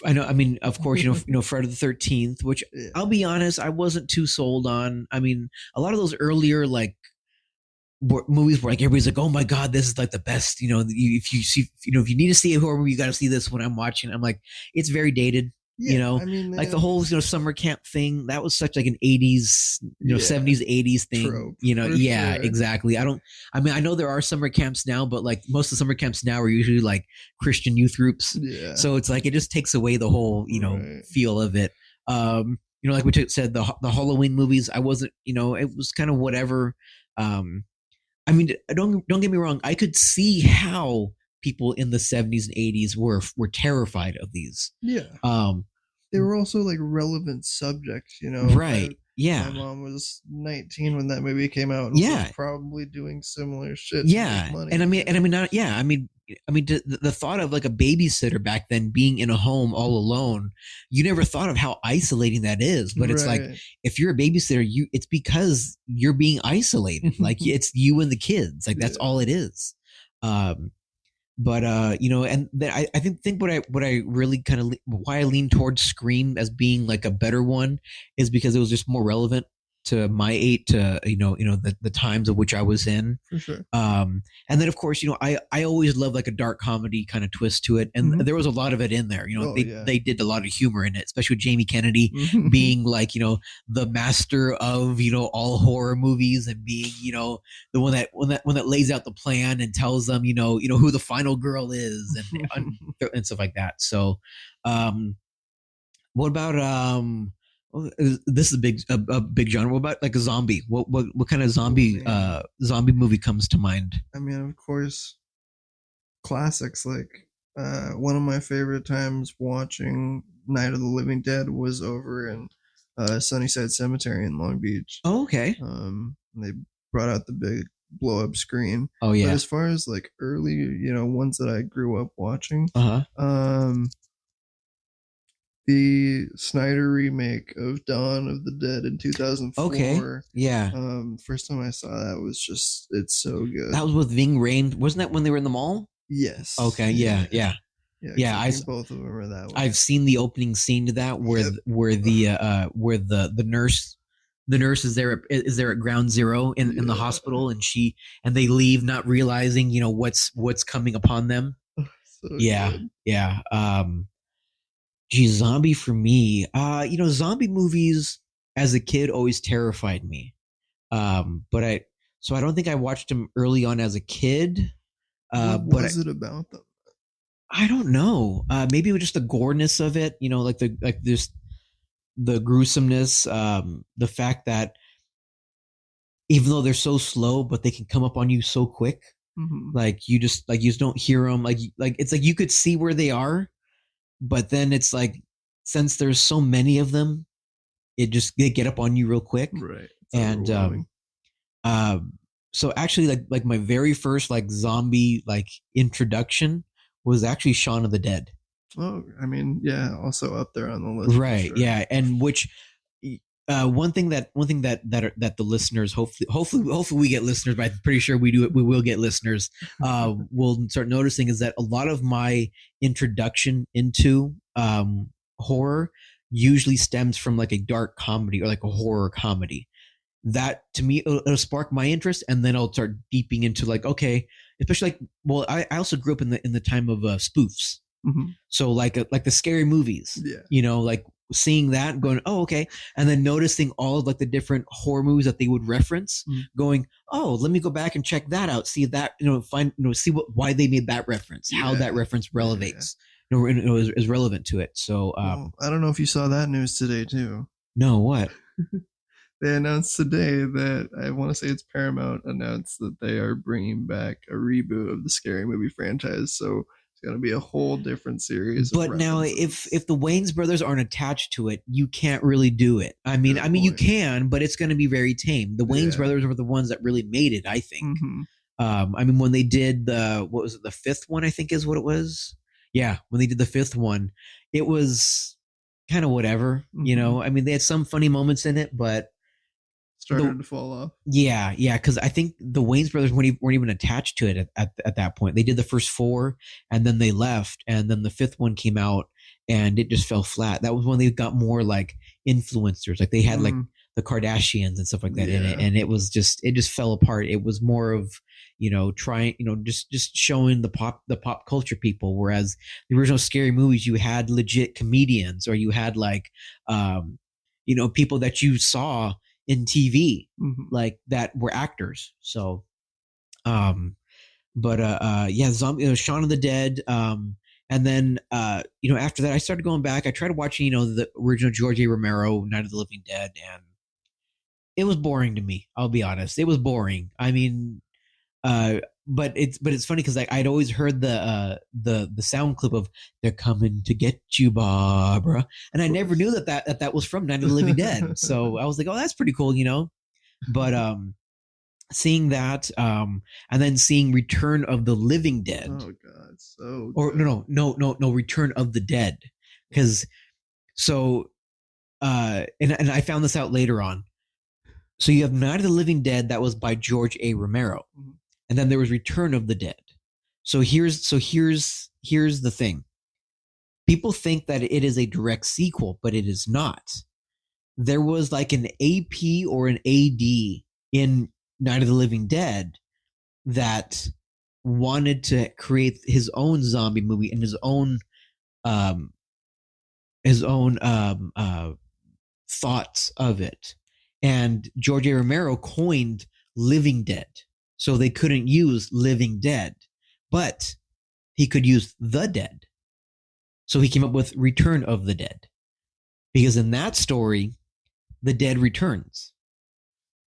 [SPEAKER 1] I know. I mean, of course, Friday the 13th, which I'll be honest, I wasn't too sold on. I mean, a lot of those earlier like movies where like everybody's like, oh my God, this is like the best. If you need to see a horror movie, you got to see this when I'm watching. I'm like, it's very dated.
[SPEAKER 3] Yeah, I mean,
[SPEAKER 1] like the whole summer camp thing, that was such like an 80s 70s 80s thing. Trope, sure. Exactly. I know there are summer camps now, but like most of the summer camps now are usually like Christian youth groups. So it's like it just takes away the whole feel of it. Like we said, the Halloween movies, I wasn't, it was kind of whatever. I mean, don't get me wrong, I could see how people in the 70s and 80s were terrified of these.
[SPEAKER 3] They were also like relevant subjects,
[SPEAKER 1] Right. My
[SPEAKER 3] mom was 19 when that movie came out. And was probably doing similar shit.
[SPEAKER 1] And I mean, the thought of like a babysitter back then being in a home all alone, you never thought of how isolating that is. But it's like, if you're a babysitter, it's because you're being isolated. Like it's you and the kids. Like that's all it is. But and then I think what I really kind of why I lean towards Scream as being like a better one is because it was just more relevant to my age, to the times of which I was in.
[SPEAKER 3] For sure.
[SPEAKER 1] And then of course, I always love like a dark comedy kind of twist to it, and there was a lot of it in there. They did a lot of humor in it, especially with Jamie Kennedy being like the master of all horror movies, and being the one that lays out the plan and tells them who the final girl is and stuff like that. So, what about this is a big genre. What about like a zombie? What kind of zombie movie comes to mind?
[SPEAKER 3] I mean, of course, classics. Like one of my favorite times watching Night of the Living Dead was over in Sunnyside Cemetery in Long Beach.
[SPEAKER 1] Oh, okay.
[SPEAKER 3] They brought out the big blow up screen.
[SPEAKER 1] Oh yeah.
[SPEAKER 3] But as far as like early, ones that I grew up watching, the Snyder remake of Dawn of the Dead in 2004.
[SPEAKER 1] Okay. Yeah.
[SPEAKER 3] First time I saw that was just, it's so good.
[SPEAKER 1] That was with Ving Rhames. Wasn't that when they were in the mall?
[SPEAKER 3] Yes.
[SPEAKER 1] Okay. Yeah.
[SPEAKER 3] I both of them are that way.
[SPEAKER 1] I've seen the opening scene to that where the nurse is there at ground zero in the hospital, and they leave not realizing what's coming upon them.
[SPEAKER 3] So good.
[SPEAKER 1] Geez, zombie for me. Zombie movies. as a kid always terrified me. But I don't think I watched them early on as a kid.
[SPEAKER 3] What was it about them?
[SPEAKER 1] I don't know. Maybe it was just the goreness of it, like the gruesomeness, the fact that even though they're so slow, but they can come up on you so quick.
[SPEAKER 3] Mm-hmm.
[SPEAKER 1] Like you just don't hear them. Like it's like you could see where they are, but then it's like, since there's so many of them, they get up on you real quick.
[SPEAKER 3] Right.
[SPEAKER 1] And so actually like my very first like zombie like introduction was actually Shaun of the Dead.
[SPEAKER 3] Oh, I mean, yeah, also up there on the list.
[SPEAKER 1] Right. Sure. Yeah. And which one thing that the listeners, hopefully we get listeners, but I'm pretty sure we will get listeners, will start noticing, is that a lot of my introduction into horror usually stems from like a dark comedy or like a horror comedy. That to me, it'll spark my interest, and then I'll start deeping into like, okay, especially like, well, I also grew up in the time of spoofs.
[SPEAKER 3] Mm-hmm.
[SPEAKER 1] So like the scary movies, like seeing that and going, oh, okay. And then noticing all of like the different horror movies that they would reference, going, oh, let me go back and check that out. See that, see why they made that reference, how that reference relevates, is relevant to it. So,
[SPEAKER 3] I don't know if you saw that news today too.
[SPEAKER 1] No, what?
[SPEAKER 3] They announced today that, I want to say it's Paramount, announced that they are bringing back a reboot of the Scary Movie franchise. So it's going to be a whole different series.
[SPEAKER 1] But now, if the Wayans brothers aren't attached to it, you can't really do it. I mean, you can, but it's going to be very tame. The Wayans brothers were the ones that really made it, I think.
[SPEAKER 3] Mm-hmm.
[SPEAKER 1] I mean, when they did the fifth one, I think is what it was. Yeah, when they did the fifth one, it was kind of whatever, I mean, they had some funny moments in it, but
[SPEAKER 3] started to fall off.
[SPEAKER 1] Yeah, because I think the Wayans brothers weren't even attached to it at that point. They did the first four, and then they left, and then the fifth one came out, and it just fell flat. That was when they got more like influencers, like they had like the Kardashians and stuff like that in it, and it just fell apart. It was more of trying just showing the pop culture people, whereas the original Scary Movies, you had legit comedians, or you had like people that you saw in TV, like that were actors. So, Shaun of the Dead. And then, after that, I started going back. I tried watching, the original George A. Romero, Night of the Living Dead, and it was boring to me. I'll be honest. It was boring. I mean, but it's funny because I'd always heard the sound clip of "They're coming to get you, Barbara," and I never knew that was from Night of the Living Dead. So I was like, "Oh, that's pretty cool," But seeing that, and then seeing Return of the Living Dead.
[SPEAKER 3] Oh God, so
[SPEAKER 1] or
[SPEAKER 3] good.
[SPEAKER 1] No, Return of the Dead, because and I found this out later on. So you have Night of the Living Dead, that was by George A. Romero. Mm-hmm. And then there was Return of the Dead. So here's the thing. People think that it is a direct sequel, but it is not. There was like an AP or an AD in Night of the Living Dead that wanted to create his own zombie movie and his own thoughts of it. And George A. Romero coined Living Dead. So they couldn't use Living Dead, but he could use The Dead. So he came up with Return of the Dead. Because in that story, the dead returns.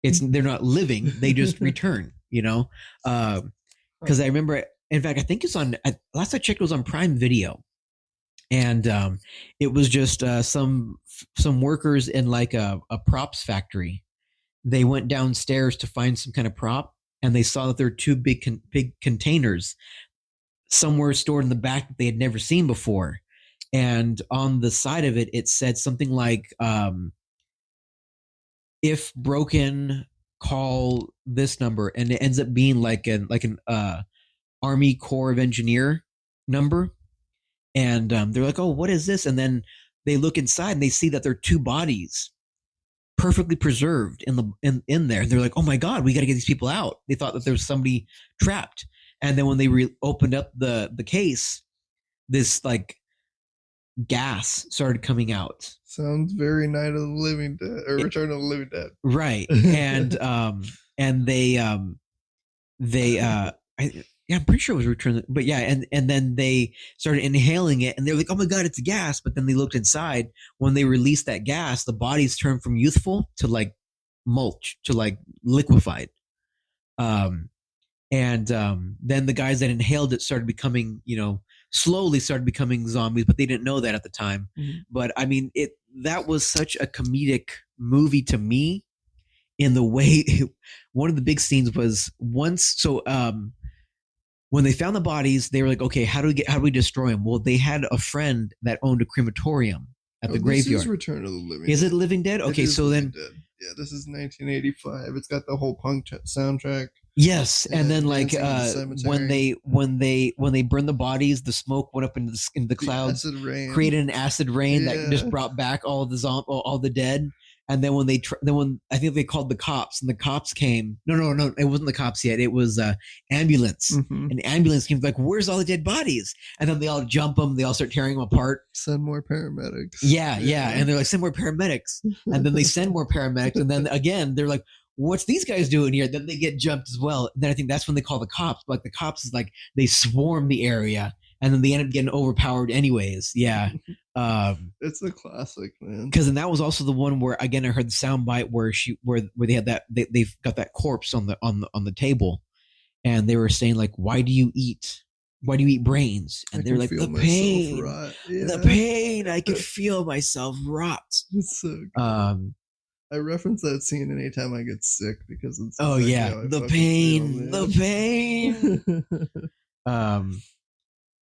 [SPEAKER 1] They're not living, they just return, Because I remember, in fact, I think it's on, last I checked, it was on Prime Video. And it was just some workers in like a props factory. They went downstairs to find some kind of prop, and they saw that there were two big containers somewhere stored in the back that they had never seen before. And on the side of it, it said something like, if broken, call this number. And it ends up being like an Army Corps of Engineer number. And they're like, oh, what is this? And then they look inside and they see that there are two bodies perfectly preserved in there. And they're like, oh my God, we got to get these people out. They thought that there was somebody trapped. And then when they opened up the case, this like gas started coming out.
[SPEAKER 3] Sounds very Night of the Living Dead or Return of the Living Dead.
[SPEAKER 1] Right. And I'm pretty sure it was Return, but yeah, and then they started inhaling it, and they're like, "Oh my god, it's a gas!" But then they looked inside. When they released that gas, the bodies turned from youthful to like mulch, to like liquefied. Then the guys that inhaled it started becoming, slowly started becoming zombies, but they didn't know that at the time. Mm-hmm. But I mean, that was such a comedic movie to me, in the way one of the big scenes was when they found the bodies, they were like, okay, how do we destroy them? Well, they had a friend that owned a crematorium at the graveyard.
[SPEAKER 3] This is Return of the Living
[SPEAKER 1] Is it Living Dead? Okay, so then
[SPEAKER 3] Dead. Yeah, this is 1985. It's got the whole punk soundtrack.
[SPEAKER 1] Yes, and then like when they burned the bodies, the smoke went up into the clouds, created an acid rain that just brought back all the dead. And then when I think they called the cops, and the cops came. No, it wasn't the cops yet. It was ambulance. Mm-hmm. And ambulance came, like, where's all the dead bodies? And then they all jump them. They all start tearing them apart.
[SPEAKER 3] Send more paramedics.
[SPEAKER 1] Yeah. And they're like, send more paramedics. And then they send more paramedics. And then again, they're like, what's these guys doing here? Then they get jumped as well. And then I think that's when they call the cops. Like the cops is like, they swarm the area. And then they end up getting overpowered anyways. Yeah.
[SPEAKER 3] It's a classic, man.
[SPEAKER 1] Because then that was also the one where, again, I heard the soundbite where they had that, they've got that corpse on the table, and they were saying like, why do you eat brains? And they're like, the pain, I could feel myself rot.
[SPEAKER 3] It's so good. I reference that scene anytime I get sick, because it's
[SPEAKER 1] the pain.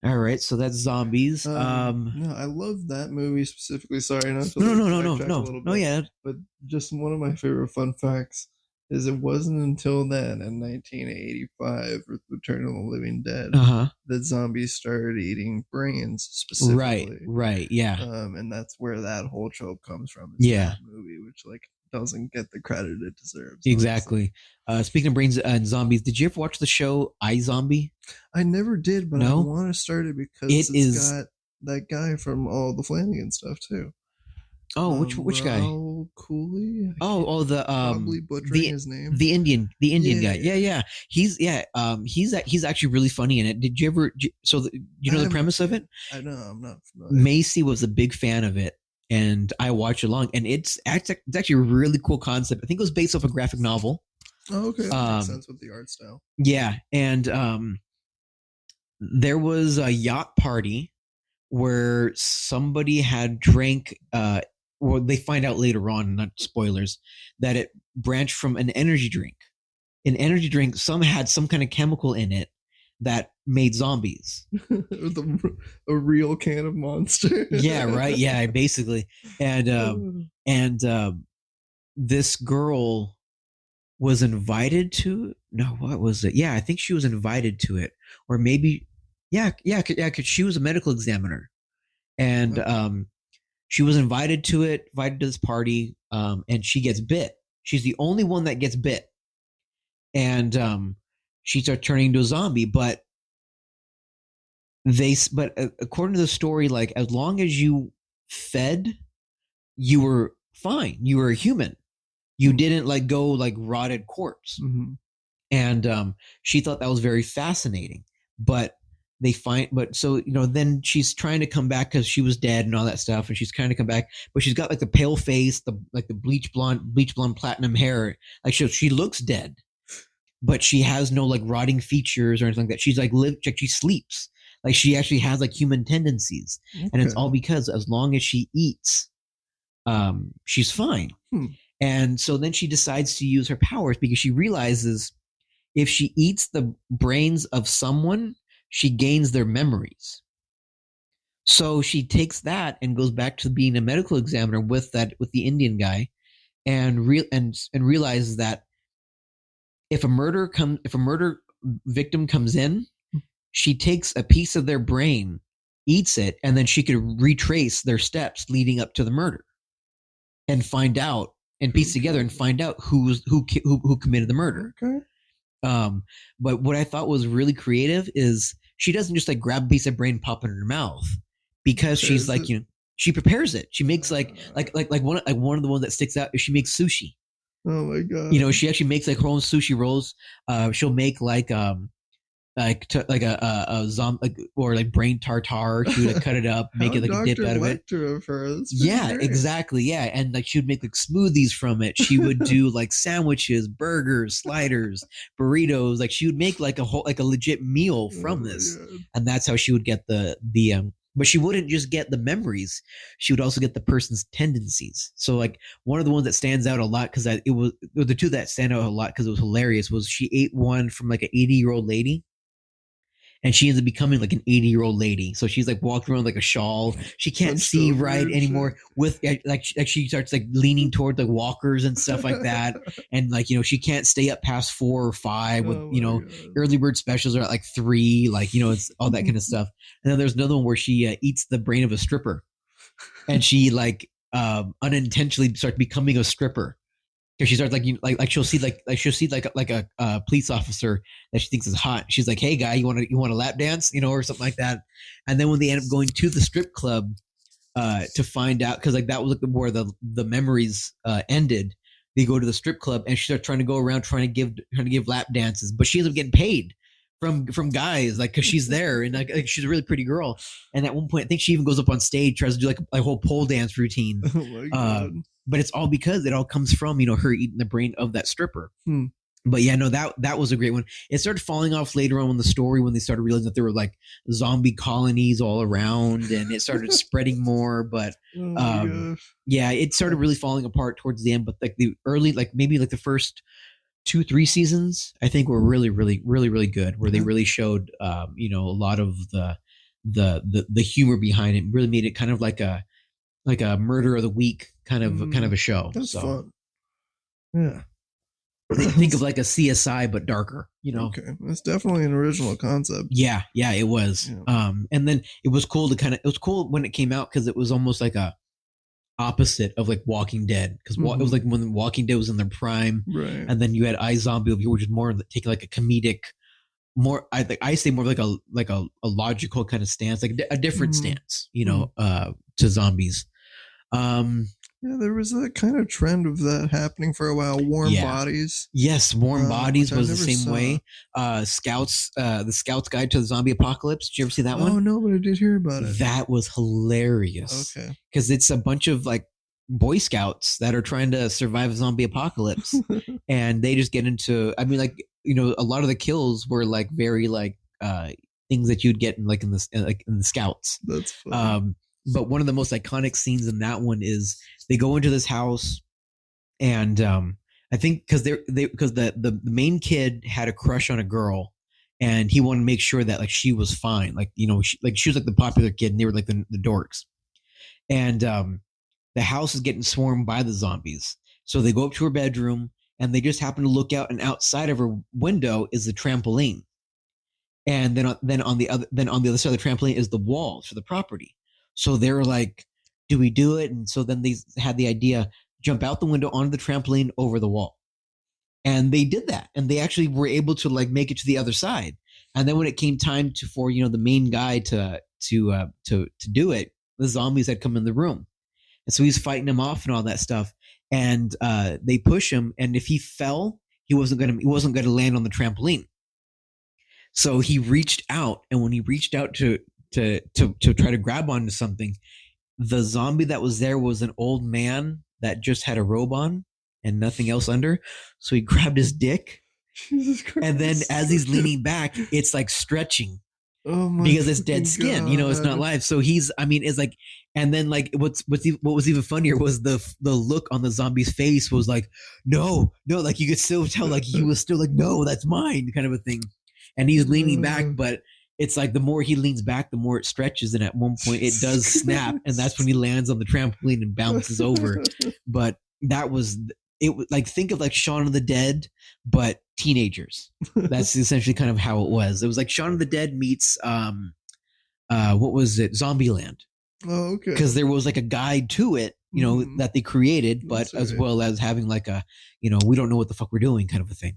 [SPEAKER 1] All right, so that's zombies.
[SPEAKER 3] No, I love that movie specifically. Sorry, not to
[SPEAKER 1] no, yeah.
[SPEAKER 3] But just one of my favorite fun facts is it wasn't until then, in 1985, with Return of the Living Dead, that zombies started eating brains specifically.
[SPEAKER 1] Right, yeah.
[SPEAKER 3] And that's where that whole trope comes from.
[SPEAKER 1] That
[SPEAKER 3] movie, which doesn't get the credit it deserves.
[SPEAKER 1] Exactly. Speaking of brains and zombies, did you ever watch the show iZombie?
[SPEAKER 3] I never did, but I want to start it because it's got that guy from all the Flanagan stuff too.
[SPEAKER 1] Oh, which guy?
[SPEAKER 3] Cooley.
[SPEAKER 1] The
[SPEAKER 3] probably butchering his name.
[SPEAKER 1] The Indian guy. Yeah. He's actually really funny in it. Did you ever? You know the premise of it?
[SPEAKER 3] I know. I'm not familiar.
[SPEAKER 1] Macy was a big fan of it, and I watched along. And it's actually a really cool concept. I think it was based off a graphic novel.
[SPEAKER 3] Oh, okay. That makes sense with the art style.
[SPEAKER 1] Yeah, and there was a yacht party where somebody had drank. Well, they find out later on, not spoilers, that it branched from an energy drink. An energy drink, some had some kind of chemical in it that made zombies.
[SPEAKER 3] A real can of Monster.
[SPEAKER 1] Yeah, right. Yeah, basically. And this girl was invited to. No, what was it? Yeah, I think she was invited to it, or maybe, yeah, because she was a medical examiner, and she was invited to this party, and she gets bit. She's the only one that gets bit. And she starts turning into a zombie. But according to the story, like, as long as you fed, you were fine. You were a human. You didn't go like rotted corpse.
[SPEAKER 3] Mm-hmm.
[SPEAKER 1] And she thought that was very fascinating. But then she's trying to come back because she was dead and all that stuff, and she's trying to come back, but she's got like the pale face, the bleach blonde platinum hair, like she looks dead, but she has no like rotting features or anything like that. She's like she sleeps, like she actually has like human tendencies. Okay. And it's all because as long as she eats, she's fine. And so then she decides to use her powers, because she realizes if she eats the brains of someone, she gains their memories. So she takes that and goes back to being a medical examiner with the Indian guy, and realizes that if a murder victim comes in, she takes a piece of their brain, eats it, and then she could retrace their steps leading up to the murder, and find out and piece together and find out who committed the murder.
[SPEAKER 3] Okay.
[SPEAKER 1] But what I thought was really creative is she doesn't just like grab a piece of brain, pop it in her mouth. because she's like, she prepares it. She makes like one of the ones that sticks out is she makes sushi.
[SPEAKER 3] Oh my god!
[SPEAKER 1] She actually makes like her own sushi rolls. She'll make like a zombie or like brain tartare. She would cut it up, make it like a dip out of it.
[SPEAKER 3] Of her.
[SPEAKER 1] Yeah, great. Exactly. Yeah, and like she would make like smoothies from it. She would do like sandwiches, burgers, sliders, burritos. Like she would make like a legit meal from this, and that's how she would get the. But she wouldn't just get the memories; she would also get the person's tendencies. So, like one of the ones that stands out a lot because it was the two that stand out a lot because it was hilarious. Was she ate one from like an 80-year-old lady? And she ends up becoming like an 80-year-old lady. So she's like walking around like a shawl. She can't see right anymore. With like she starts like leaning toward like walkers and stuff like that. And like she can't stay up past 4 or 5. With early bird specials are at like 3. Like it's all that kind of stuff. And then there's another one where she eats the brain of a stripper, and she like unintentionally starts becoming a stripper. Because she starts like she'll see a police officer that she thinks is hot. She's like, "Hey guy, you want a lap dance, or something like that." And then when they end up going to the strip club to find out, because like that was like where the memories ended. They go to the strip club and she starts trying to go around trying to give lap dances, but she ends up getting paid from guys, like because she's there and like she's a really pretty girl. And at one point, I think she even goes up on stage, tries to do like a whole pole dance routine.
[SPEAKER 3] Oh my god.
[SPEAKER 1] But it's all because it all comes from her eating the brain of that stripper. But yeah, no, that was a great one. It started falling off later on in the story when they started realizing that there were like zombie colonies all around, and it started spreading more. But yeah, it started really falling apart towards the end. But like the early, like maybe like the first 2-3 seasons, I think were really, really, really, really good. Where they really showed, a lot of the humor behind it. Really made it kind of like a murder of the week kind of a show.
[SPEAKER 3] That's fun. Yeah.
[SPEAKER 1] Think of like a CSI but darker,
[SPEAKER 3] Okay, that's definitely an original concept.
[SPEAKER 1] Yeah, it was. Yeah. And then it was cool when it came out because it was almost like a opposite of like Walking Dead, because it was like when Walking Dead was in their prime,
[SPEAKER 3] right? And
[SPEAKER 1] then you had iZombie, which was more taking like a comedic, more I say more like a logical kind of stance, like a different stance, to zombies.
[SPEAKER 3] Yeah, there was that kind of trend of that happening for a while. Warm Bodies.
[SPEAKER 1] Yes, Warm Bodies was the same way. Scouts, the Scouts Guide to the Zombie Apocalypse. Did you ever see that one?
[SPEAKER 3] Oh no, but I did hear about it.
[SPEAKER 1] That was hilarious.
[SPEAKER 3] Okay,
[SPEAKER 1] because it's a bunch of like Boy Scouts that are trying to survive a zombie apocalypse, and they just get into. I mean, like a lot of the kills were like very like things that you'd get in the Scouts.
[SPEAKER 3] That's funny.
[SPEAKER 1] But one of the most iconic scenes in that one is they go into this house, and I think because the main kid had a crush on a girl, and he wanted to make sure that like she was fine, like she was like the popular kid, and they were like the dorks, and the house is getting swarmed by the zombies. So they go up to her bedroom, and they just happen to look out, and outside of her window is the trampoline, and then on the other side of the trampoline is the wall for the property. So they were like, do we do it? And so then they had the idea, jump out the window onto the trampoline over the wall. And they did that. And they actually were able to like make it to the other side. And then when it came time for the main guy to do it, the zombies had come in the room. And so he's fighting them off and all that stuff. And they push him. And if he fell, he wasn't gonna land on the trampoline. So he reached out, and when he reached out to try to grab onto something, the zombie that was there was an old man that just had a robe on and nothing else under. So he grabbed his dick,
[SPEAKER 3] Jesus Christ.
[SPEAKER 1] And then as he's leaning back, it's like stretching because it's dead skin. It's not live. So it's like, and then like what was even funnier was the look on the zombie's face was like, no, like you could still tell like he was still like, no, that's mine, kind of a thing. And he's leaning back, but it's like the more he leans back, the more it stretches. And at one point it does snap. And that's when he lands on the trampoline and bounces over. But that was it. Like, think of like Shaun of the Dead, but teenagers. That's essentially kind of how it was. It was like Shaun of the Dead meets, what was it? Zombieland.
[SPEAKER 3] Oh, okay.
[SPEAKER 1] Because there was like a guide to it, that they created, but as well as having like a, we don't know what the fuck we're doing kind of a thing.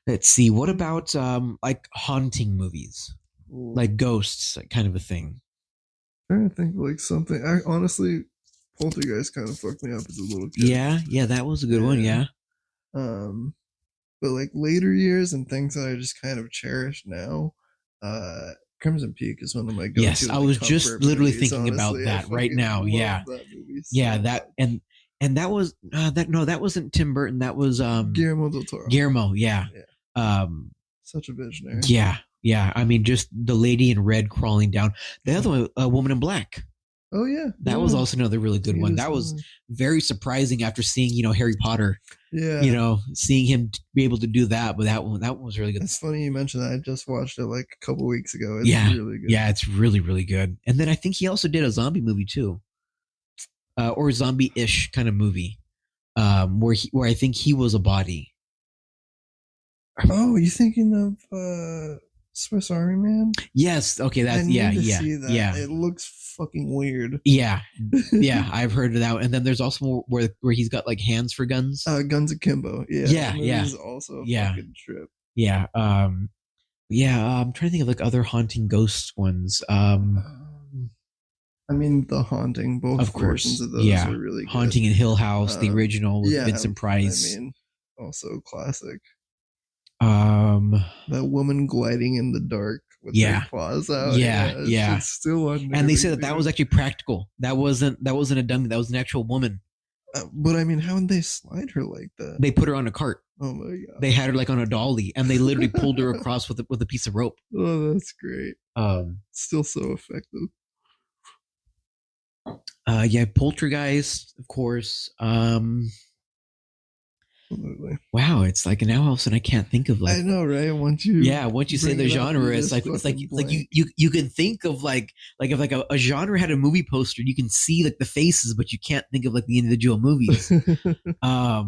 [SPEAKER 1] Let's see. What about like haunting movies? like ghosts, kind of a thing.
[SPEAKER 3] I'm trying to think of like something. I honestly, Poltergeist kind of fucked me up as a little kid.
[SPEAKER 1] Yeah, that was a good one. Yeah.
[SPEAKER 3] But like later years and things that I just kind of cherish now, Crimson Peak is one of my go-to.
[SPEAKER 1] Yes, I was just literally thinking about that right now. Yeah, that and that was that wasn't Tim Burton. That was
[SPEAKER 3] Guillermo del Toro.
[SPEAKER 1] Guillermo, yeah.
[SPEAKER 3] Such a visionary.
[SPEAKER 1] Yeah. I mean, just the lady in red crawling down. The other one, a Woman in Black.
[SPEAKER 3] Oh yeah,
[SPEAKER 1] that was also another really good one. That was very surprising after seeing Harry Potter.
[SPEAKER 3] Yeah,
[SPEAKER 1] seeing him be able to do that, but that one was really good.
[SPEAKER 3] It's funny you mentioned that. I just watched it like a couple weeks ago. It's really good.
[SPEAKER 1] Yeah, it's really, really good. And then I think he also did a zombie movie too, or zombie-ish kind of movie, where I think he was a body.
[SPEAKER 3] Oh, you thinking of Swiss Army Man?
[SPEAKER 1] Yes. Okay. That's
[SPEAKER 3] see that.
[SPEAKER 1] Yeah.
[SPEAKER 3] It looks fucking weird.
[SPEAKER 1] Yeah. I've heard of that. And then there's also where he's got like hands for guns.
[SPEAKER 3] Guns Akimbo. Yeah.
[SPEAKER 1] Yeah.
[SPEAKER 3] Is also a fucking trip.
[SPEAKER 1] Yeah. I'm trying to think of like other haunting ghost ones.
[SPEAKER 3] I mean, The Haunting. Both versions of those are really good.
[SPEAKER 1] Haunting in Hill House, the original with Vincent Price.
[SPEAKER 3] I mean, also classic.
[SPEAKER 1] That
[SPEAKER 3] woman gliding in the dark with her claws out.
[SPEAKER 1] Yeah.
[SPEAKER 3] It's still unnerving.
[SPEAKER 1] And they said that was actually practical. That wasn't a dummy. That was an actual woman.
[SPEAKER 3] But I mean, how would they slide her like that?
[SPEAKER 1] They put her on a cart.
[SPEAKER 3] Oh my god!
[SPEAKER 1] They had her like on a dolly, and they literally pulled her across with a piece of rope.
[SPEAKER 3] Oh, that's great. Still so effective.
[SPEAKER 1] Poltergeist, of course.
[SPEAKER 3] Absolutely.
[SPEAKER 1] Wow, it's like now all of a sudden I can't think of like.
[SPEAKER 3] I know, right? Once you
[SPEAKER 1] say the genre, it's like you can think of like if like a genre had a movie poster, you can see like the faces, but you can't think of like the individual movies. I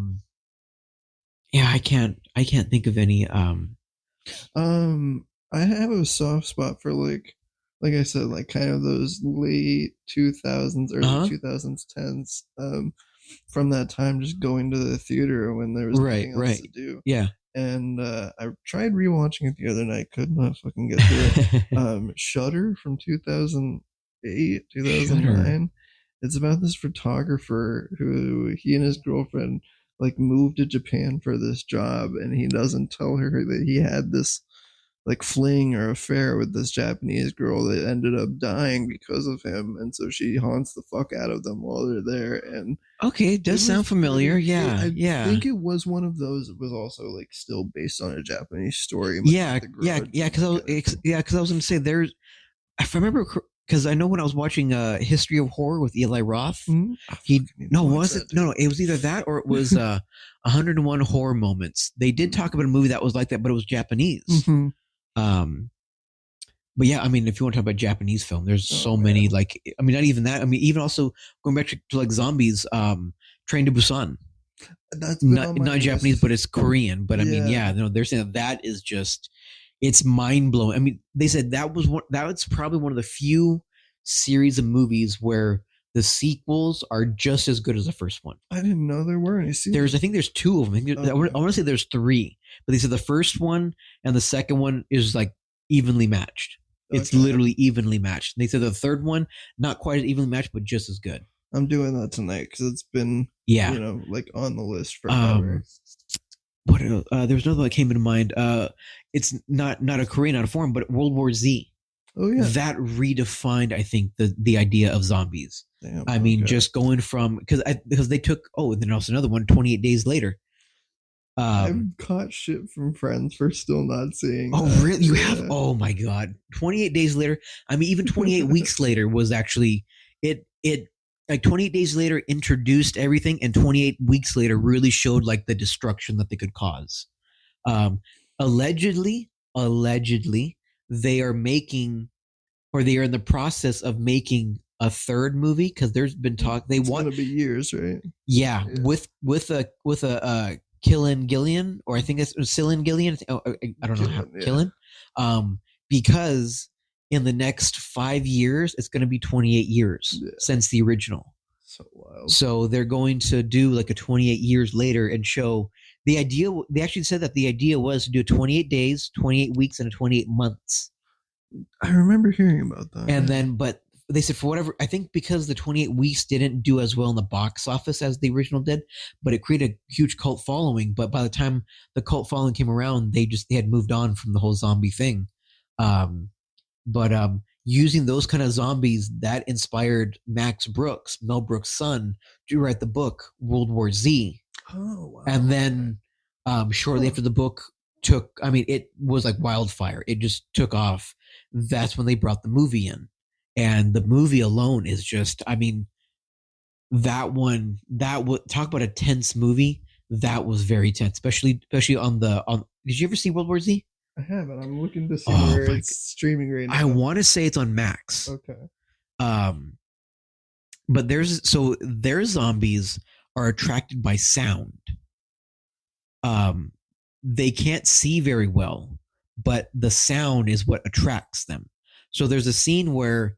[SPEAKER 1] can't think of any.
[SPEAKER 3] I have a soft spot for like I said, like kind of those late 2000s, early 2010s. From that time, just going to the theater when there was nothing else to do.
[SPEAKER 1] Yeah.
[SPEAKER 3] And I tried rewatching it the other night, could not fucking get through it. Shutter from 2008, 2009. Shutter. It's about this photographer who he and his girlfriend like moved to Japan for this job, and he doesn't tell her that he had this like fling or affair with this Japanese girl that ended up dying because of him, and so she haunts the fuck out of them while they're there. And
[SPEAKER 1] okay, it does sound familiar. I
[SPEAKER 3] think it was one of those. It was also like still based on a Japanese story.
[SPEAKER 1] Because I was going to say there's, if I remember, because I know when I was watching History of Horror with Eli Roth, it was either that or it was 101 Horror Moments. They did talk about a movie that was like that, but it was Japanese. But yeah, I mean, if you want to talk about Japanese film, there's so many. Like, I mean, not even that. I mean, even also going back to like zombies, Train to Busan. That's not Japanese, but it's Korean. But I mean, they're saying that is just, it's mind blowing. I mean, they said that's probably one of the few series of movies where the sequels are just as good as the first one.
[SPEAKER 3] I didn't know there were any sequels.
[SPEAKER 1] I think there's two of them. I want to say there's three, but they said the first one and the second one is like evenly matched. It's literally evenly matched. They said the third one, not quite as evenly matched, but just as good.
[SPEAKER 3] I'm doing that tonight because it's been, like on the list forever.
[SPEAKER 1] There's another one that came into mind. It's not a Korean, not a foreign, but World War Z.
[SPEAKER 3] Oh yeah,
[SPEAKER 1] that redefined, I think, the idea of zombies.
[SPEAKER 3] Damn,
[SPEAKER 1] I mean, just going from because they took and then also another one 28 Days Later.
[SPEAKER 3] I've caught shit from friends for still not seeing.
[SPEAKER 1] Oh, that. Really? You have? Oh my god! 28 Days Later. I mean, even 28 Weeks Later was actually it. Like 28 Days Later introduced everything, and 28 Weeks Later really showed like the destruction that they could cause. Allegedly, they are making, or they are in the process of making a third movie because there's been talk.
[SPEAKER 3] It's gonna be years, right?
[SPEAKER 1] Yeah. With a Killian Gillian, or I think it's Cillian Gillian. I don't know how Killian. Because in the next 5 years, it's going to be 28 years since the original.
[SPEAKER 3] So wild.
[SPEAKER 1] So they're going to do like a 28 years later and show the idea. They actually said that the idea was to do 28 days, 28 weeks, and 28 months.
[SPEAKER 3] I remember hearing about that.
[SPEAKER 1] And then, but they said for whatever, I think because the 28 weeks didn't do as well in the box office as the original did, but it created a huge cult following. But by the time the cult following came around, they had moved on from the whole zombie thing. But using those kind of zombies, that inspired Max Brooks, Mel Brooks' son, to write the book World War Z.
[SPEAKER 3] Oh, wow.
[SPEAKER 1] And then shortly after the book it was like wildfire. It just took off. That's when they brought the movie in. And the movie alone is just, that one, talk about a tense movie. That was very tense, especially on did you ever see World War Z?
[SPEAKER 3] I haven't. I'm looking to see where it's streaming right now.
[SPEAKER 1] I want to say it's on Max.
[SPEAKER 3] Okay.
[SPEAKER 1] But their zombies are attracted by sound. They can't see very well, but the sound is what attracts them. So there's a scene where,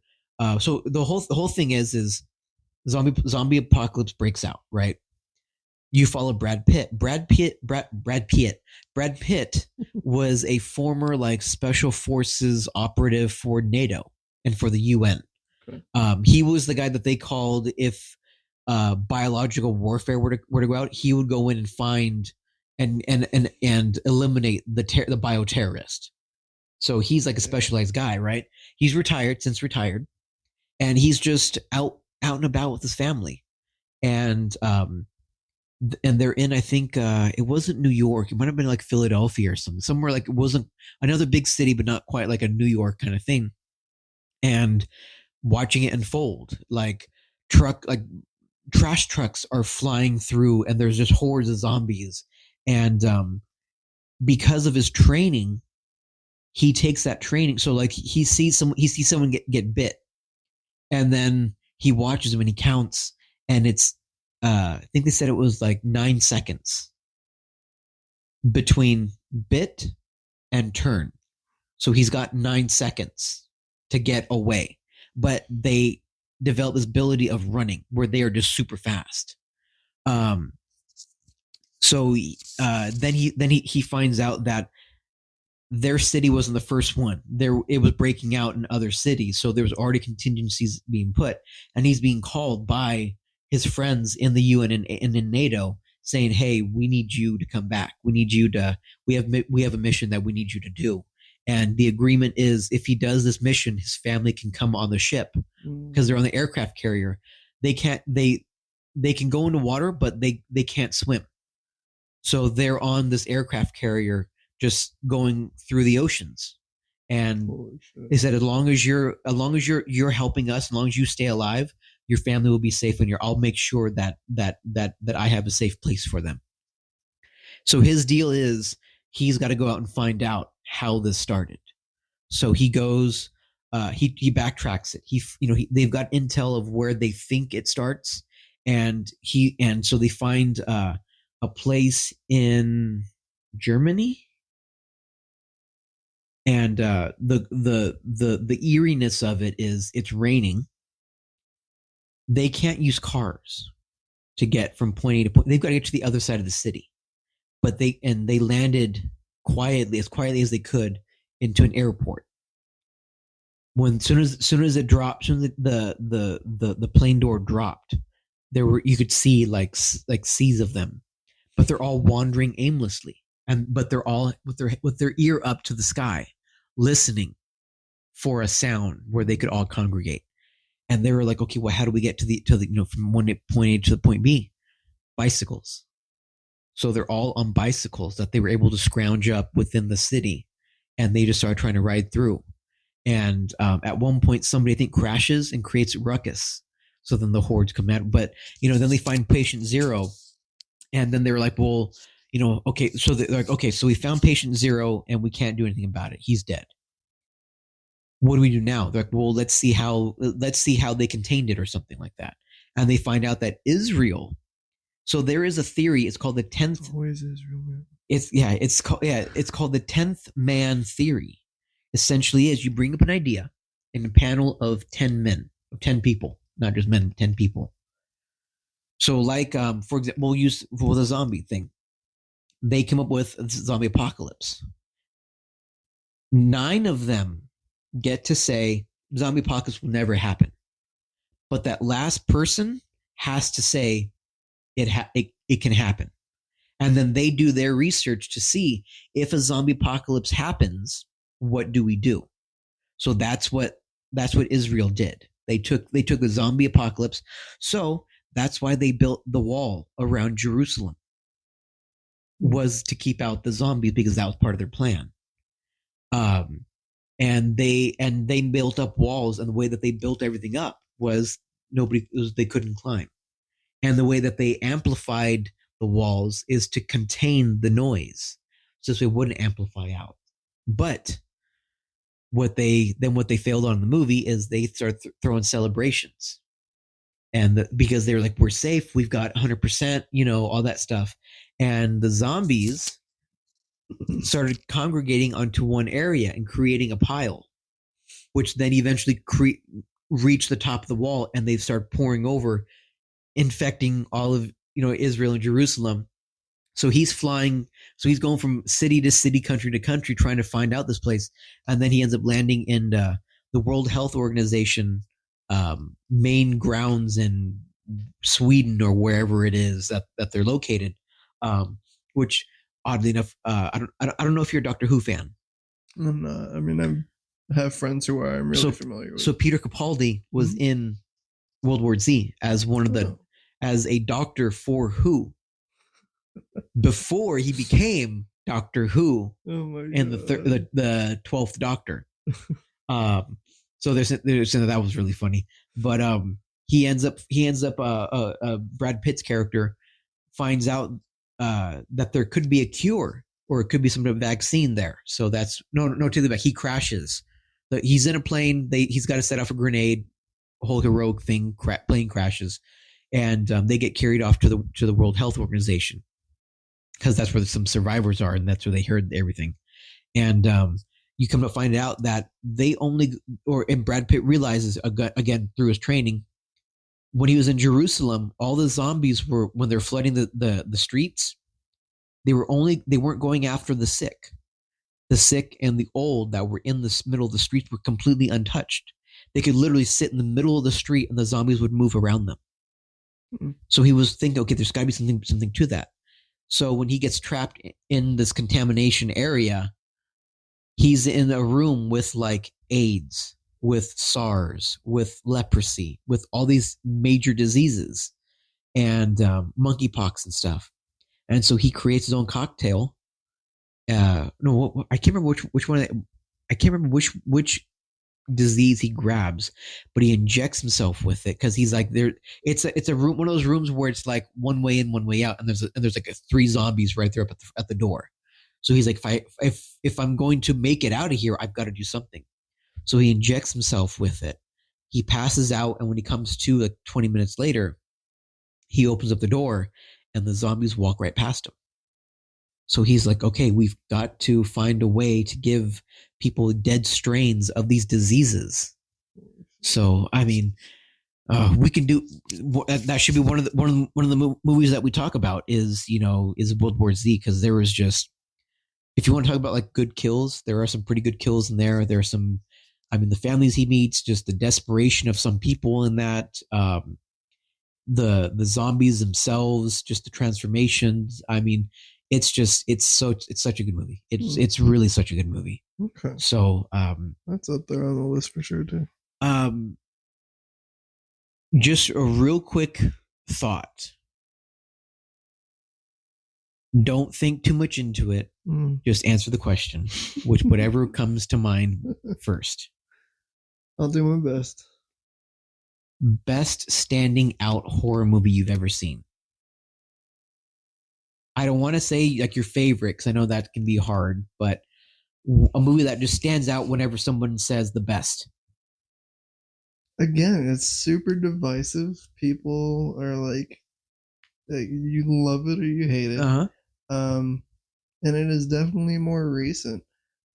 [SPEAKER 1] so the whole thing is zombie apocalypse breaks out, right? You follow Brad Pitt. Brad Pitt was a former like special forces operative for NATO and for the UN. Okay. He was the guy that they called if biological warfare were to go out, he would go in and find and eliminate the bioterrorist. So he's like a specialized guy, right? He's since retired, and he's just out and about with his family, and they're in, I think it wasn't New York, it might have been like Philadelphia or somewhere like, it wasn't another big city, but not quite like a New York kind of thing. And watching it unfold, like trash trucks are flying through, and there's just hordes of zombies. And because of his training, he takes that training. So like he sees someone get bit, and then he watches them and he counts, and it's I think they said it was like 9 seconds between bit and turn. So he's got 9 seconds to get away. But they develop this ability of running where they are just super fast. So then he finds out that their city wasn't the first one. It was breaking out in other cities, so there was already contingencies being put, and he's being called by his friends in the UN and in NATO, saying, "Hey, we need you to come back. We need you to. We have a mission that we need you to do." And the agreement is, if he does this mission, his family can come on the ship because they're on the aircraft carrier. They can't. They can go into water, but they can't swim. So they're on this aircraft carrier, just going through the oceans. And they said, as long as you're helping us, as long as you stay alive, your family will be safe, and I'll make sure that I have a safe place for them. So his deal is he's got to go out and find out how this started. So he goes, he backtracks it. They've got intel of where they think it starts, and so they find a place in Germany. And the eeriness of it is it's raining. They can't use cars to get from point A to point. They've got to get to the other side of the city. But they landed quietly as they could into an airport. Soon as it dropped, soon as the plane door dropped, you could see like seas of them, but they're all wandering aimlessly. But they're all with their ear up to the sky, listening for a sound where they could all congregate. And they were like, okay, well, how do we get to the from point A to the point B? Bicycles. So they're all on bicycles that they were able to scrounge up within the city, and they just started trying to ride through. And at one point, somebody I think crashes and creates a ruckus. So then the hordes come out, but then they find patient zero, and then they were like, well, okay, so they're like, okay, so we found patient zero and we can't do anything about it. He's dead. What do we do now? They're like, well, let's see how they contained it or something like that. And they find out that Israel. So there is a theory. It's called the 10th.
[SPEAKER 3] Always Israel, man.
[SPEAKER 1] It's called the 10th man theory. Essentially, is you bring up an idea in a panel of 10 men, of 10 people, not just men, 10 people. So, like, for example, we'll use for the zombie thing. They come up with a zombie apocalypse. 9 of them get to say zombie apocalypse will never happen, but that last person has to say it can happen. And then they do their research to see if a zombie apocalypse happens, what do we do? So that's what Israel did. They took a zombie apocalypse. So that's why they built the wall around Jerusalem, was to keep out the zombies, because that was part of their plan. And they built up walls, and the way that they built everything up was they couldn't climb. And the way that they amplified the walls is to contain the noise, so it wouldn't amplify out. But what they failed on in the movie is they start throwing celebrations, and because they were like, we're safe, we've got 100%, all that stuff, and the zombies started congregating onto one area and creating a pile, which then eventually reached the top of the wall, and they start pouring over, infecting all of Israel and Jerusalem. So he's going from city to city, country to country, trying to find out this place, and then he ends up landing in the World Health Organization main grounds in Sweden, or wherever it is that they're located. Which, oddly enough, I don't know if you're a Doctor Who fan.
[SPEAKER 3] I'm not. I mean, I have friends who are. I'm really familiar with.
[SPEAKER 1] So Peter Capaldi was in World War Z as one of as a doctor for Who, before he became Doctor Who and the 12th Doctor. So they're saying that was really funny, but he ends up Brad Pitt's character finds out that there could be a cure, or it could be some type of vaccine there. So that's no to the back. He crashes. He's in a plane. He's got to set off a grenade. A whole heroic thing. Plane crashes, and they get carried off to the World Health Organization, because that's where some survivors are, and that's where they heard everything. And you come to find out that and Brad Pitt realizes, again through his training, when he was in Jerusalem, all the zombies were, when they're flooding the streets, they weren't going after the sick. The sick and the old that were in the middle of the streets were completely untouched. They could literally sit in the middle of the street, and the zombies would move around them. Mm-hmm. So he was thinking, okay, there's got to be something to that. So when he gets trapped in this contamination area, he's in a room with like AIDS, with SARS, with leprosy, with all these major diseases, and monkeypox and stuff. And so he creates his own cocktail. I can't remember which one. I can't remember which disease he grabs, but he injects himself with it, because he's like, there. It's a room, one of those rooms where it's like one way in, one way out, and there's like 3 zombies right there up at the door. So he's like, if I'm going to make it out of here, I've got to do something. So he injects himself with it. He passes out, and when he comes to, like 20 minutes later, he opens up the door, and the zombies walk right past him. So he's like, okay, we've got to find a way to give people dead strains of these diseases. So, I mean, we can do that. Should be one of the movies that we talk about is World War Z, because there was just, if you want to talk about like good kills, there are some pretty good kills in there. There are some, I mean, the families he meets, just the desperation of some people in that, the zombies themselves, just the transformations. I mean, it's such a good movie. It's really such a good movie.
[SPEAKER 3] Okay.
[SPEAKER 1] So
[SPEAKER 3] that's up there on the list for sure too.
[SPEAKER 1] Just a real quick thought. Don't think too much into it. Just answer the question, whatever comes to mind first.
[SPEAKER 3] I'll do my best.
[SPEAKER 1] Best standing out horror movie you've ever seen. I don't want to say like your favorite, because I know that can be hard, but a movie that just stands out whenever someone says the best.
[SPEAKER 3] Again, it's super divisive. People are like you love it or you hate it.
[SPEAKER 1] Uh-huh.
[SPEAKER 3] And it is definitely more recent.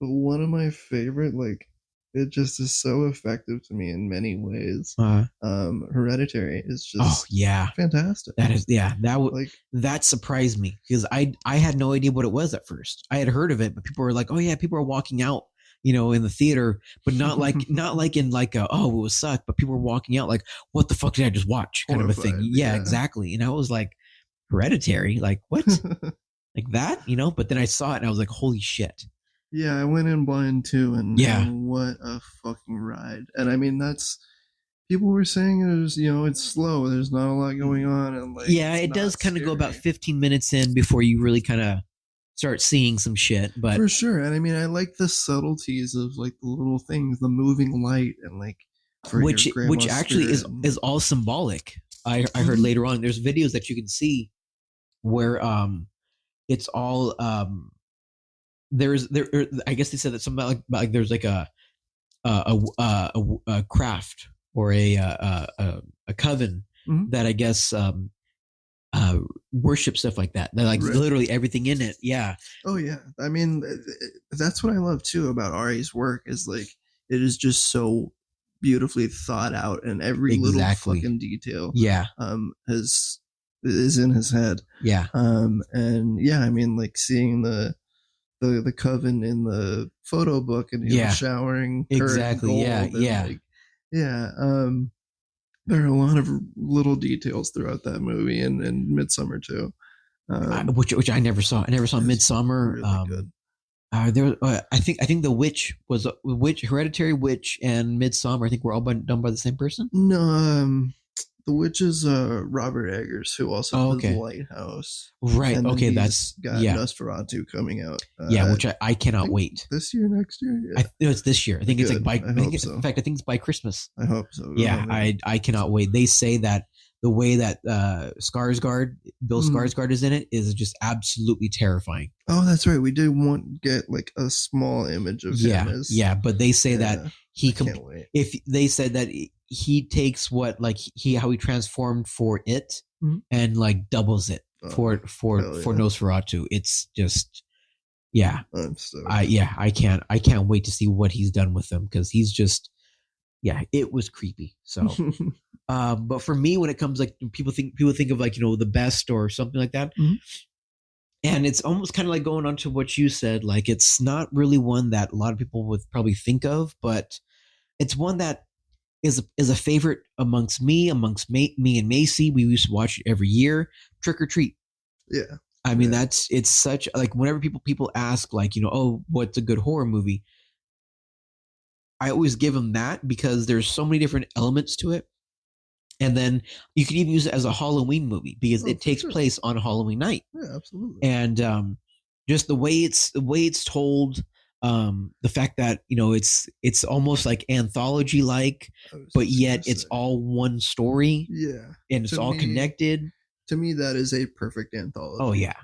[SPEAKER 3] But one of my favorite, like, it just is so effective to me in many ways. Hereditary is just fantastic.
[SPEAKER 1] That is that surprised me, because I had no idea what it was at first. I had heard of it, but people were like, oh yeah, people are walking out, in the theater, but not like in like it was suck, but people were walking out like, what the fuck did I just watch? Kind of a thing. Yeah, exactly. And I was like, Hereditary, like what? Like that, but then I saw it and I was like, holy shit.
[SPEAKER 3] Yeah, I went in blind too, and what a fucking ride. And I mean, that's, people were saying it's slow. There's not a lot going on, and like
[SPEAKER 1] it does kind of go about 15 minutes in before you really kind of start seeing some shit. But
[SPEAKER 3] for sure, and I mean, I like the subtleties of like the little things, the moving light, and like
[SPEAKER 1] which actually is all symbolic. I heard later on there's videos that you can see where it's all I guess they said that something like there's like a craft or a coven that I guess worship stuff like that. They're like literally everything in it. Yeah.
[SPEAKER 3] Oh yeah. I mean, that's what I love too about Ari's work is like it is just so beautifully thought out, and every little fucking detail is in his head.
[SPEAKER 1] Yeah.
[SPEAKER 3] And yeah, I mean, like seeing the coven in the photo book and showering
[SPEAKER 1] exactly. Yeah.
[SPEAKER 3] There are a lot of little details throughout that movie, and Midsommar too,
[SPEAKER 1] which I never saw. I never saw Midsommar. Really good. I think the Hereditary, Witch, and Midsommar. I think were all done by the same person.
[SPEAKER 3] No, the Witch is Robert Eggers, who also does The Lighthouse.
[SPEAKER 1] Right. Okay, that's
[SPEAKER 3] got Nosferatu coming out.
[SPEAKER 1] Which I cannot wait.
[SPEAKER 3] This year, next year. Yeah.
[SPEAKER 1] It's this year. I think it's like by. In fact, I think it's by Christmas.
[SPEAKER 3] I hope so.
[SPEAKER 1] Yeah, I cannot wait. They say that the way that Skarsgård, Bill Skarsgård is in it is just absolutely terrifying.
[SPEAKER 3] Oh, that's right. We did get like a small image of him.
[SPEAKER 1] But they say that if they said that he takes what like how he transformed for it and like doubles it for Nosferatu. It's just I can't wait to see what he's done with them, because he's just it was creepy. So but for me, when it comes like people think of like the best or something like that, and it's almost kind of like going on to what you said, like it's not really one that a lot of people would probably think of, but it's one that is a favorite amongst me and Macy. We used to watch it every year. Trick or Treat.
[SPEAKER 3] Yeah.
[SPEAKER 1] I mean, it's such like whenever people ask like, what's a good horror movie? I always give them that, because there's so many different elements to it. And then you can even use it as a Halloween movie, because it takes place on Halloween night.
[SPEAKER 3] Yeah, absolutely.
[SPEAKER 1] And just the way it's told, the fact that it's almost like anthology like, but yet it's all one story.
[SPEAKER 3] Yeah,
[SPEAKER 1] and it's all connected.
[SPEAKER 3] To me, that is a perfect anthology.
[SPEAKER 1] Oh yeah.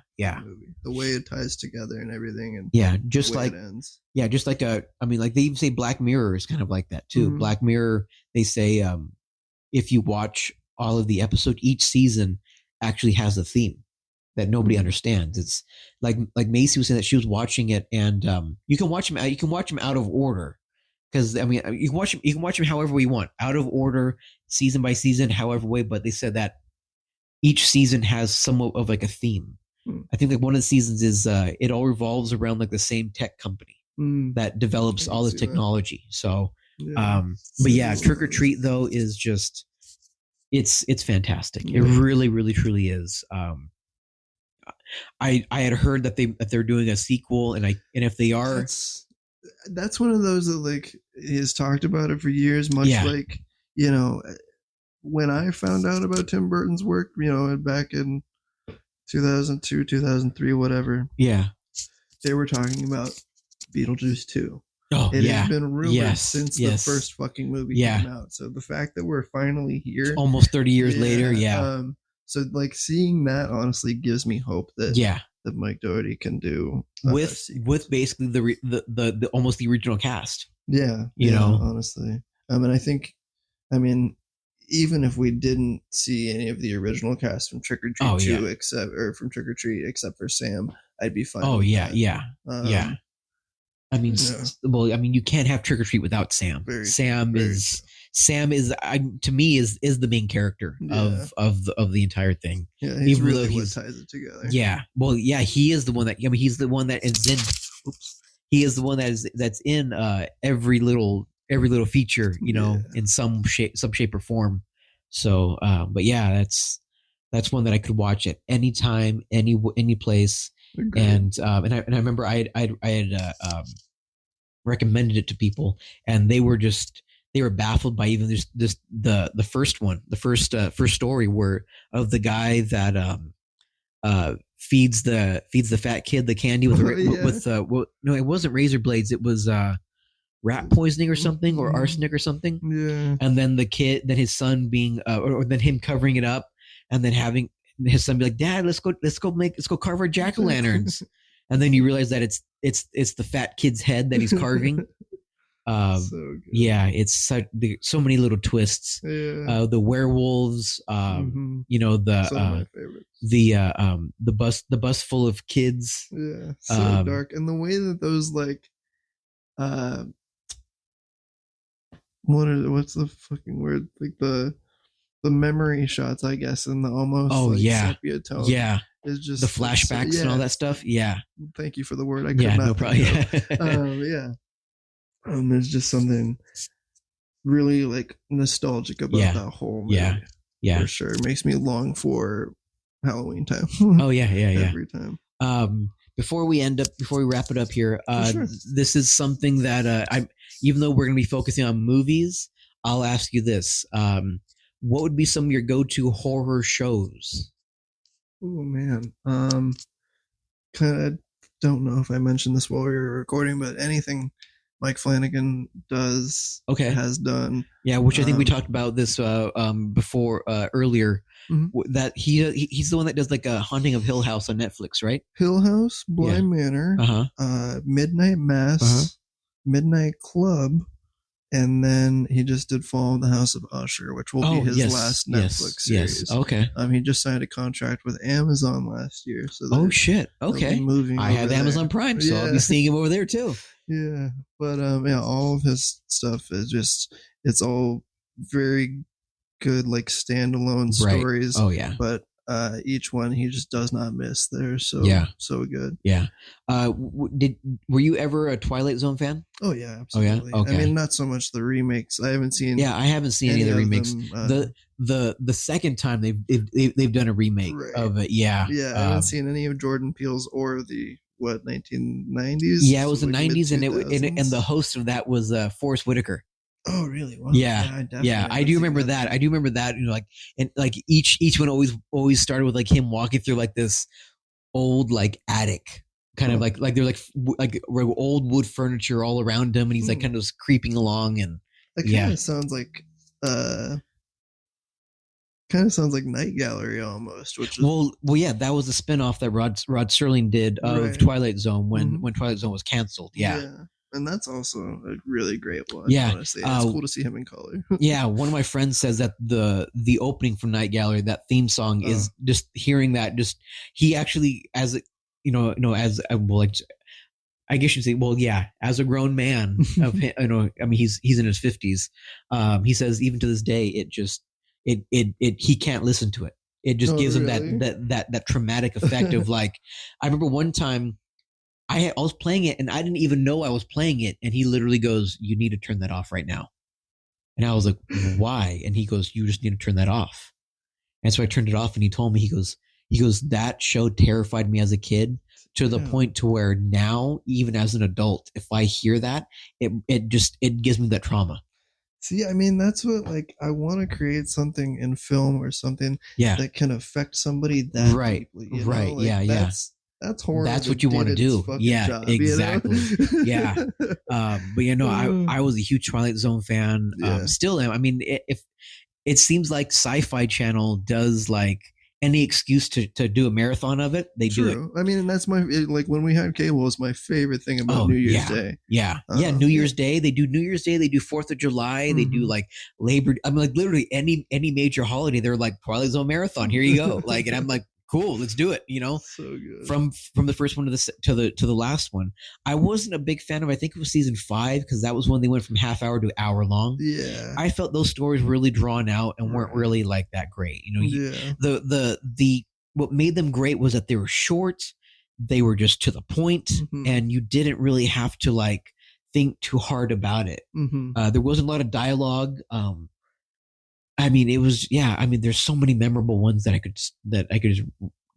[SPEAKER 3] Movie. The way it ties together and everything, and
[SPEAKER 1] just like it ends. Yeah, just like they even say Black Mirror is kind of like that too. Black Mirror, they say if you watch all of the episodes, each season actually has a theme that nobody understands. It's like Macy was saying that she was watching it, and you can watch them out of order, because you can watch them however you want, out of order, season by season, however way. But they said that each season has somewhat of like a theme. I think like one of the seasons is it all revolves around like the same tech company that develops all this technology. So Trick or Treat though is just it's fantastic. It really, really, truly is. I had heard that they're doing a sequel, and if they are,
[SPEAKER 3] that's one of those that like he's talked about it for years, much like when I found out about Tim Burton's work, back in 2002, 2003, whatever.
[SPEAKER 1] Yeah,
[SPEAKER 3] they were talking about Beetlejuice 2.
[SPEAKER 1] Oh,
[SPEAKER 3] it has been rumored since the first fucking movie came out. So the fact that we're finally here,
[SPEAKER 1] almost 30 years later,
[SPEAKER 3] so like seeing that honestly gives me hope that that Mike Dougherty can do
[SPEAKER 1] with basically the almost the original cast.
[SPEAKER 3] Yeah, honestly, I mean, even if we didn't see any of the original cast from Trick or Treat 2 except for Sam, I'd be fine.
[SPEAKER 1] Oh yeah. I mean, you can't have Trick or Treat without Sam. Sam is to me is the main character of the entire thing.
[SPEAKER 3] Yeah, he's really what ties it together.
[SPEAKER 1] Yeah. Well, yeah, he is the one that he's the one that is in. Oops. he is the one that's in every little feature, in some shape or form. So, but yeah, that's one that I could watch at any time, any place. Agreed. And I remember I had recommended it to people, and they were baffled by even this the first story where of the guy that feeds the fat kid the candy with no, it wasn't razor blades, it was rat poisoning or something, or arsenic or something.
[SPEAKER 3] Yeah.
[SPEAKER 1] And then his son being or then him covering it up, and then having his son be like, "Dad, let's go carve our jack-o'-lanterns." And then you realize that it's the fat kid's head that he's carving. So good. Yeah, it's so many little twists. Yeah. The werewolves, some of my favorites. The bus full of kids.
[SPEAKER 3] Yeah, so dark, and the way that those what's the fucking word? Like the memory shots, I guess, and the almost sepia tone.
[SPEAKER 1] Yeah.
[SPEAKER 3] Is just
[SPEAKER 1] the flashbacks and all that stuff. Yeah.
[SPEAKER 3] Thank you for the word. I could not. No problem. Yeah. There's just something really nostalgic about that whole movie. Yeah. For sure. It makes me long for Halloween time.
[SPEAKER 1] Oh yeah.
[SPEAKER 3] Every time.
[SPEAKER 1] Before we wrap it up here,
[SPEAKER 3] sure.
[SPEAKER 1] This is something that even though we're going to be focusing on movies, I'll ask you this. What would be some of your go-to horror shows?
[SPEAKER 3] Oh man, kind of don't know if I mentioned this while we were recording, but anything Mike Flanagan has done.
[SPEAKER 1] Yeah, which I think we talked about this before earlier. Mm-hmm. That he's the one that does a Haunting of Hill House on Netflix, right?
[SPEAKER 3] Hill House, Blind Manor, Midnight Mass, Midnight Club. And then he just did Fall in the House of Usher, which will be his last Netflix series.
[SPEAKER 1] Yes. Okay.
[SPEAKER 3] He just signed a contract with Amazon last year. So
[SPEAKER 1] shit. Okay. I have Amazon Prime, so I'll be seeing him over there too.
[SPEAKER 3] Yeah. But all of his stuff is it's all very good, standalone stories.
[SPEAKER 1] Oh yeah.
[SPEAKER 3] But each one he just does not miss. They're so good.
[SPEAKER 1] Yeah. Were you ever a Twilight Zone fan?
[SPEAKER 3] Oh yeah, absolutely.
[SPEAKER 1] Oh, yeah? Okay.
[SPEAKER 3] I mean, not so much the remakes. I haven't seen.
[SPEAKER 1] Yeah, I haven't seen any of the remakes. The second time they've done a remake of it. Yeah.
[SPEAKER 3] Yeah, I haven't seen any of Jordan Peele's or the 1990s.
[SPEAKER 1] Yeah, it was the 90s, and the host of that was Forrest Whitaker.
[SPEAKER 3] Oh really? Wow.
[SPEAKER 1] Yeah. I do remember that. I do remember that. And each one always started with him walking through this old attic, kind of like they're old wood furniture all around him, and he's kind of just creeping along, and
[SPEAKER 3] that kind of sounds like Night Gallery almost. Which is,
[SPEAKER 1] well, yeah, that was a spinoff that Rod Serling did of Twilight Zone when Twilight Zone was canceled. Yeah.
[SPEAKER 3] And that's also a really great one.
[SPEAKER 1] Yeah,
[SPEAKER 3] honestly, it's cool to see him in color.
[SPEAKER 1] Yeah, one of my friends says that the opening from Night Gallery, that theme song, is just hearing that. Just he actually, as I guess you'd say, well, yeah, as a grown man of him, I mean, he's in his 50s. He says even to this day, he can't listen to it. It just gives him that traumatic effect of I remember one time. I was playing it and I didn't even know I was playing it. And he literally goes, "You need to turn that off right now." And I was like, "Why?" And he goes, "You just need to turn that off." And so I turned it off, and he told me, he goes, "That show terrified me as a kid to the point to where now, even as an adult, if I hear that, it gives me that trauma."
[SPEAKER 3] See, I mean, that's what I want to create something in film or something that can affect somebody that deeply.
[SPEAKER 1] Right.
[SPEAKER 3] That's horrible.
[SPEAKER 1] That's what you want to do. Yeah,
[SPEAKER 3] job,
[SPEAKER 1] exactly. Yeah. But I was a huge Twilight Zone fan. Still am. I mean, if it seems like Sci-Fi Channel does any excuse to do a marathon of it, they do it.
[SPEAKER 3] I mean, and that's when we had cable, was my favorite thing about New Year's Day.
[SPEAKER 1] Yeah. New Year's Day. They do New Year's Day. They do 4th of July. They do Labor. I mean, literally any major holiday. They're Twilight Zone marathon. Here you go. And I'm like, cool, let's do it.
[SPEAKER 3] So good.
[SPEAKER 1] From the first one to the last one. I wasn't a big fan of. I think it was season 5, because that was when they went from half hour to hour long.
[SPEAKER 3] Yeah,
[SPEAKER 1] I felt those stories really drawn out and weren't really that great. The what made them great was that they were short. they were just to the point, and you didn't really have to like think too hard about it. There wasn't a lot of dialogue. I mean, it was, I mean, there's so many memorable ones that I could just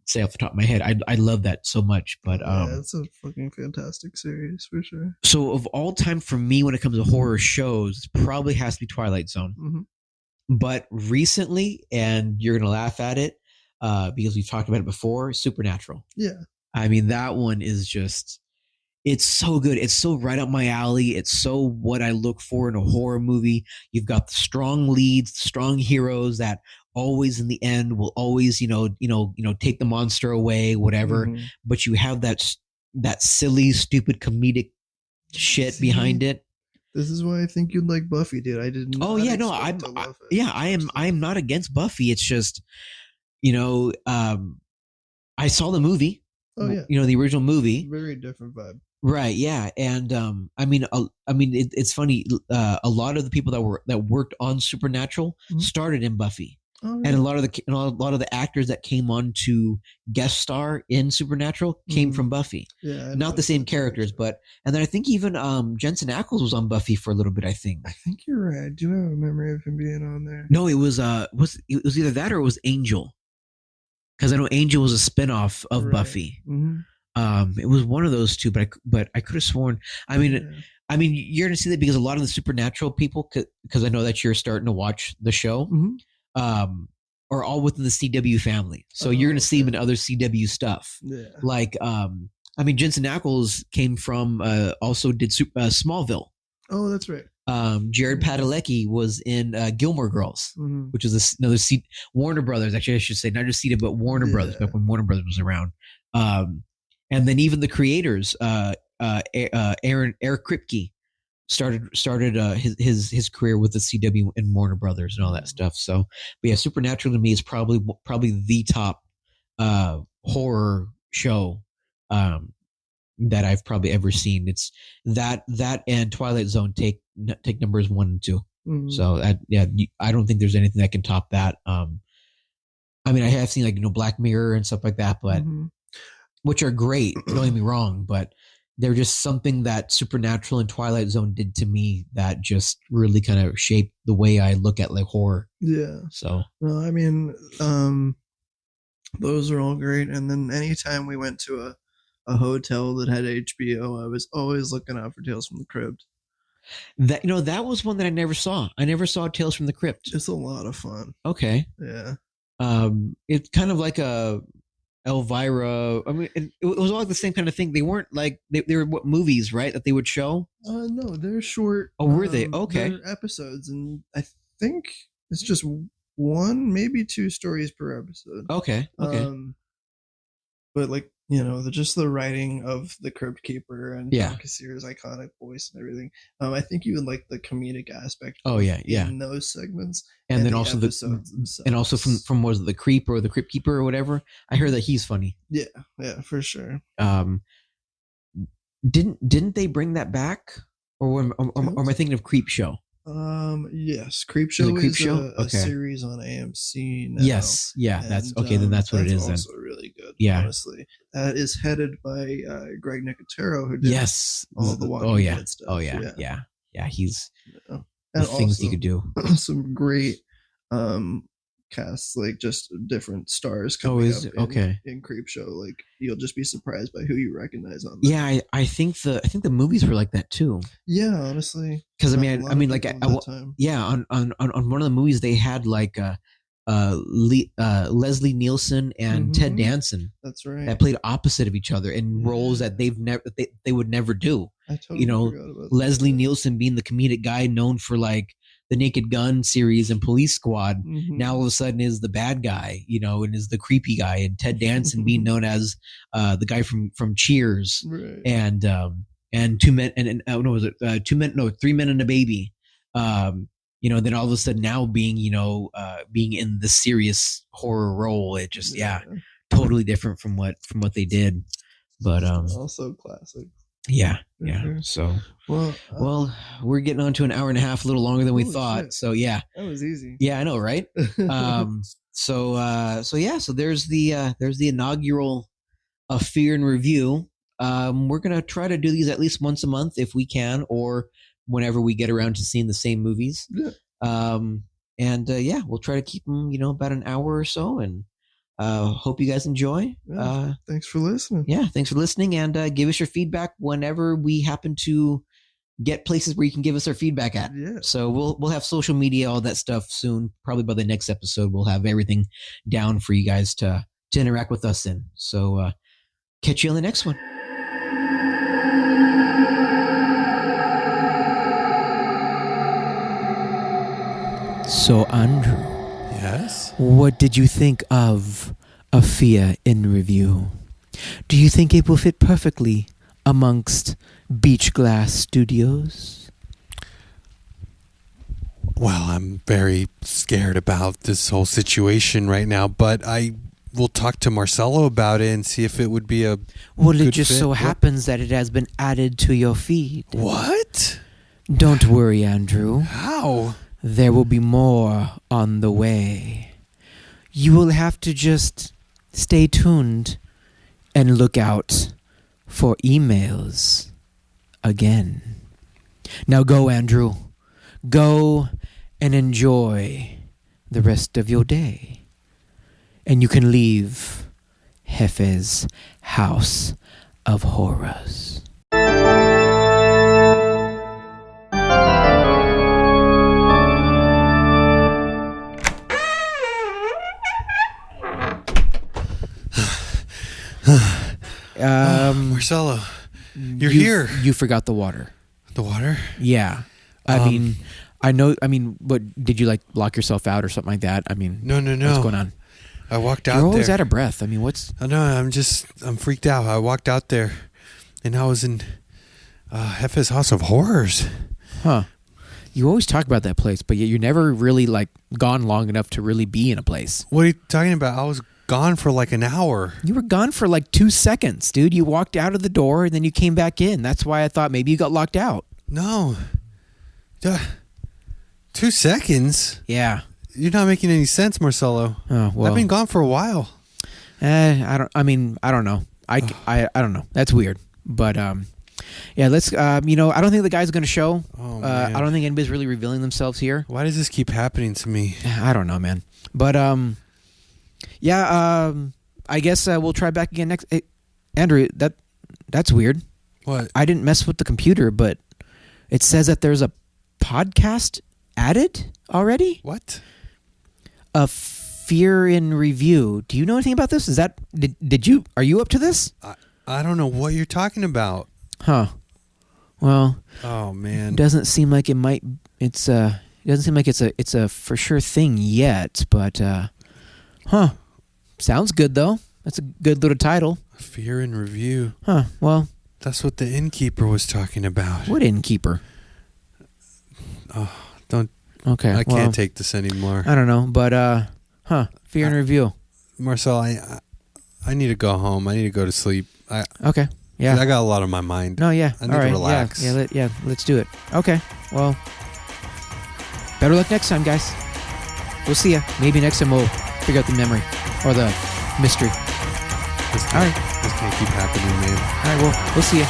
[SPEAKER 1] say off the top of my head. I love that so much. But
[SPEAKER 3] it's a fucking fantastic series for sure.
[SPEAKER 1] So of all time for me, when it comes to horror shows, it probably has to be Twilight Zone. But recently, and you're gonna laugh at it, because we've talked about it before, Supernatural.
[SPEAKER 3] Yeah.
[SPEAKER 1] I mean, that one is just, it's so good. It's so right up my alley. It's so what I look for in a horror movie. You've got the strong leads, strong heroes that always in the end will always, take the monster away, whatever. But you have that silly, stupid comedic shit behind it.
[SPEAKER 3] This is why I think you'd like Buffy, dude. I didn't.
[SPEAKER 1] Oh yeah, no, I am not against Buffy. It's just, I saw the movie.
[SPEAKER 3] Oh yeah,
[SPEAKER 1] the original movie.
[SPEAKER 3] Very different vibe.
[SPEAKER 1] Right. Yeah. And it's funny. A lot of the people that worked on Supernatural started in Buffy. Oh, really? And a lot of the actors that came on to guest star in Supernatural came from Buffy. Yeah, not the same characters, but and then I think even Jensen Ackles was on Buffy for a little bit. I think
[SPEAKER 3] you're right. I do have a memory of him being on there.
[SPEAKER 1] No, it was either that or it was Angel, because I know Angel was a spinoff of Buffy. It was one of those two, but I could have sworn. I mean, you're gonna see that because a lot of the Supernatural people, because I know that you're starting to watch the show. Are all within the CW family. So you're going to see them in other CW stuff. Yeah. Like, Jensen Ackles came from, also did Smallville.
[SPEAKER 3] Oh, that's right.
[SPEAKER 1] Jared Padalecki was in Gilmore Girls, which is another Warner Brothers. Actually, I should say not just CW, but Warner Brothers, back when Warner Brothers was around. And then even the creators, Eric Kripke, started his career with the CW and Warner Brothers and all that stuff. So, but yeah, Supernatural to me is probably the top horror show that I've probably ever seen. It's that and Twilight Zone take numbers 1 and 2. So I don't think there's anything that can top that. I have seen Black Mirror and stuff like that, but which are great. Don't get me wrong, but they're just something that Supernatural and Twilight Zone did to me that just really kind of shaped the way I look at horror. Yeah. So,
[SPEAKER 3] those are all great. And then anytime we went to a hotel that had HBO, I was always looking out for Tales from the Crypt.
[SPEAKER 1] That was one that I never saw. I never saw Tales from the Crypt.
[SPEAKER 3] It's a lot of fun.
[SPEAKER 1] Okay.
[SPEAKER 3] Yeah.
[SPEAKER 1] It's kind of like a Elvira. It was all like the same kind of thing. They weren't like they were movies, right? That they would show.
[SPEAKER 3] No, they're short.
[SPEAKER 1] Oh, were they? Okay.
[SPEAKER 3] They're episodes, and I think it's just 1, maybe 2 stories per episode.
[SPEAKER 1] Okay.
[SPEAKER 3] But just the writing of the Crypt Keeper and Tom Cassier's iconic voice and everything. I think you would like the comedic aspect. In those segments,
[SPEAKER 1] and then also from was it the Creep or the Crypt Keeper or whatever. I heard that he's funny.
[SPEAKER 3] Yeah, for sure.
[SPEAKER 1] Didn't they bring that back, or am I thinking of Creep Show?
[SPEAKER 3] Yes, Creep Show is a series on AMC now.
[SPEAKER 1] Yes, that's okay. Then that's what it is.
[SPEAKER 3] Also really good. Yeah, honestly, that is headed by Greg Nicotero, who did all the Walking Dead stuff.
[SPEAKER 1] Oh yeah. He's
[SPEAKER 3] and
[SPEAKER 1] the things he could do.
[SPEAKER 3] Some great casts, just different stars coming up in Creep Show. You'll just be surprised by who you recognize on that.
[SPEAKER 1] Yeah, I think the movies were like that too.
[SPEAKER 3] Yeah, honestly,
[SPEAKER 1] because on one of the movies they had Leslie Nielsen and Ted Danson.
[SPEAKER 3] That's right.
[SPEAKER 1] That played opposite of each other in roles that they would never do.
[SPEAKER 3] I totally forgot about
[SPEAKER 1] Leslie Nielsen being the comedic guy known for the Naked Gun series and Police Squad, now all of a sudden is the bad guy, and is the creepy guy, and Ted Danson being known as the guy from Cheers,
[SPEAKER 3] right.
[SPEAKER 1] and 2 men and was it 2 men? No, 3 Men and a Baby. Then all of a sudden now being being in the serious horror role, it just totally different from what they did, but
[SPEAKER 3] also classic.
[SPEAKER 1] Yeah. So, well, we're getting on to an hour and a half, a little longer than we thought. Shit. So yeah,
[SPEAKER 3] that was easy.
[SPEAKER 1] Yeah, I know, right? So there's the inaugural AFIR and review. We're going to try to do these at least once a month if we can, or whenever we get around to seeing the same movies.
[SPEAKER 3] Yeah.
[SPEAKER 1] We'll try to keep them, about an hour or so, and hope you guys enjoy.
[SPEAKER 3] Yeah, thanks for listening.
[SPEAKER 1] Yeah, thanks for listening, and give us your feedback whenever we happen to get places where you can give us our feedback at.
[SPEAKER 3] Yeah.
[SPEAKER 1] So we'll have social media, all that stuff soon. Probably by the next episode, we'll have everything down for you guys to interact with us in. So catch you on the next one. So, Andrew.
[SPEAKER 2] Yes?
[SPEAKER 1] What did you think of AFIR in review? Do you think it will fit perfectly amongst BeachGlass Studios?
[SPEAKER 2] Well, I'm very scared about this whole situation right now, but I will talk to Marcelo about it and see if it would be a
[SPEAKER 1] Well,
[SPEAKER 2] good
[SPEAKER 1] it just
[SPEAKER 2] fit.
[SPEAKER 1] so happens that it has been added to your feed.
[SPEAKER 2] What?
[SPEAKER 1] Don't worry, Andrew.
[SPEAKER 2] How?
[SPEAKER 1] There will be more on the way. You will have to just stay tuned and look out for emails again. Now go, Andrew. Go and enjoy the rest of your day. And you can leave Hefe's House of Horrors.
[SPEAKER 2] Marcelo, you're here.
[SPEAKER 1] You forgot the water.
[SPEAKER 2] The water?
[SPEAKER 1] Yeah. I know. What did you lock yourself out or something like that?
[SPEAKER 2] No.
[SPEAKER 1] What's going on?
[SPEAKER 2] I walked out
[SPEAKER 1] You're always
[SPEAKER 2] there.
[SPEAKER 1] out of breath. What's?
[SPEAKER 2] I know. I'm freaked out. I walked out there, and I was in Hefe's House of Horrors.
[SPEAKER 1] Huh. You always talk about that place, but you never really gone long enough to really be in a place.
[SPEAKER 2] What are you talking about? I was gone for an hour.
[SPEAKER 1] You were gone for 2 seconds, dude. You walked out of the door and then you came back in. That's why I thought maybe you got locked out.
[SPEAKER 2] No. 2 seconds?
[SPEAKER 1] Yeah.
[SPEAKER 2] You're not making any sense, Marcelo.
[SPEAKER 1] Oh, well.
[SPEAKER 2] I've been gone for a while.
[SPEAKER 1] I don't know. I don't know. That's weird. But yeah, let's I don't think the guy's going to show.
[SPEAKER 2] Oh, man.
[SPEAKER 1] I don't think anybody's really revealing themselves here.
[SPEAKER 2] Why does this keep happening to me?
[SPEAKER 1] I don't know, man. But I guess we'll try back again next. Hey, Andrew, that's weird.
[SPEAKER 2] What?
[SPEAKER 1] I didn't mess with the computer, but it says that there's a podcast added already.
[SPEAKER 2] What?
[SPEAKER 1] AFIR in review. Do you know anything about this? Is that are you up to this?
[SPEAKER 2] I don't know what you're talking about.
[SPEAKER 1] Huh. Well.
[SPEAKER 2] Oh man.
[SPEAKER 1] It doesn't seem like it doesn't seem like it's a for sure thing yet, but huh. Sounds good though. That's a good little title.
[SPEAKER 2] AFIR in review.
[SPEAKER 1] Huh. Well,
[SPEAKER 2] that's what the innkeeper was talking about.
[SPEAKER 1] What innkeeper?
[SPEAKER 2] Oh, don't.
[SPEAKER 1] Okay.
[SPEAKER 2] I can't take this anymore.
[SPEAKER 1] I don't know, but AFIR in review.
[SPEAKER 2] Marcel, I need to go home. I need to go to sleep.
[SPEAKER 1] Okay. Yeah.
[SPEAKER 2] I got a lot on my mind.
[SPEAKER 1] No, yeah.
[SPEAKER 2] I need to relax.
[SPEAKER 1] Yeah, let's do it. Okay. Well, better luck next time, guys. We'll see ya. Maybe next time we'll figure out the memory or the mystery.
[SPEAKER 2] This can't keep happening, man.
[SPEAKER 1] All right, well, we'll see ya.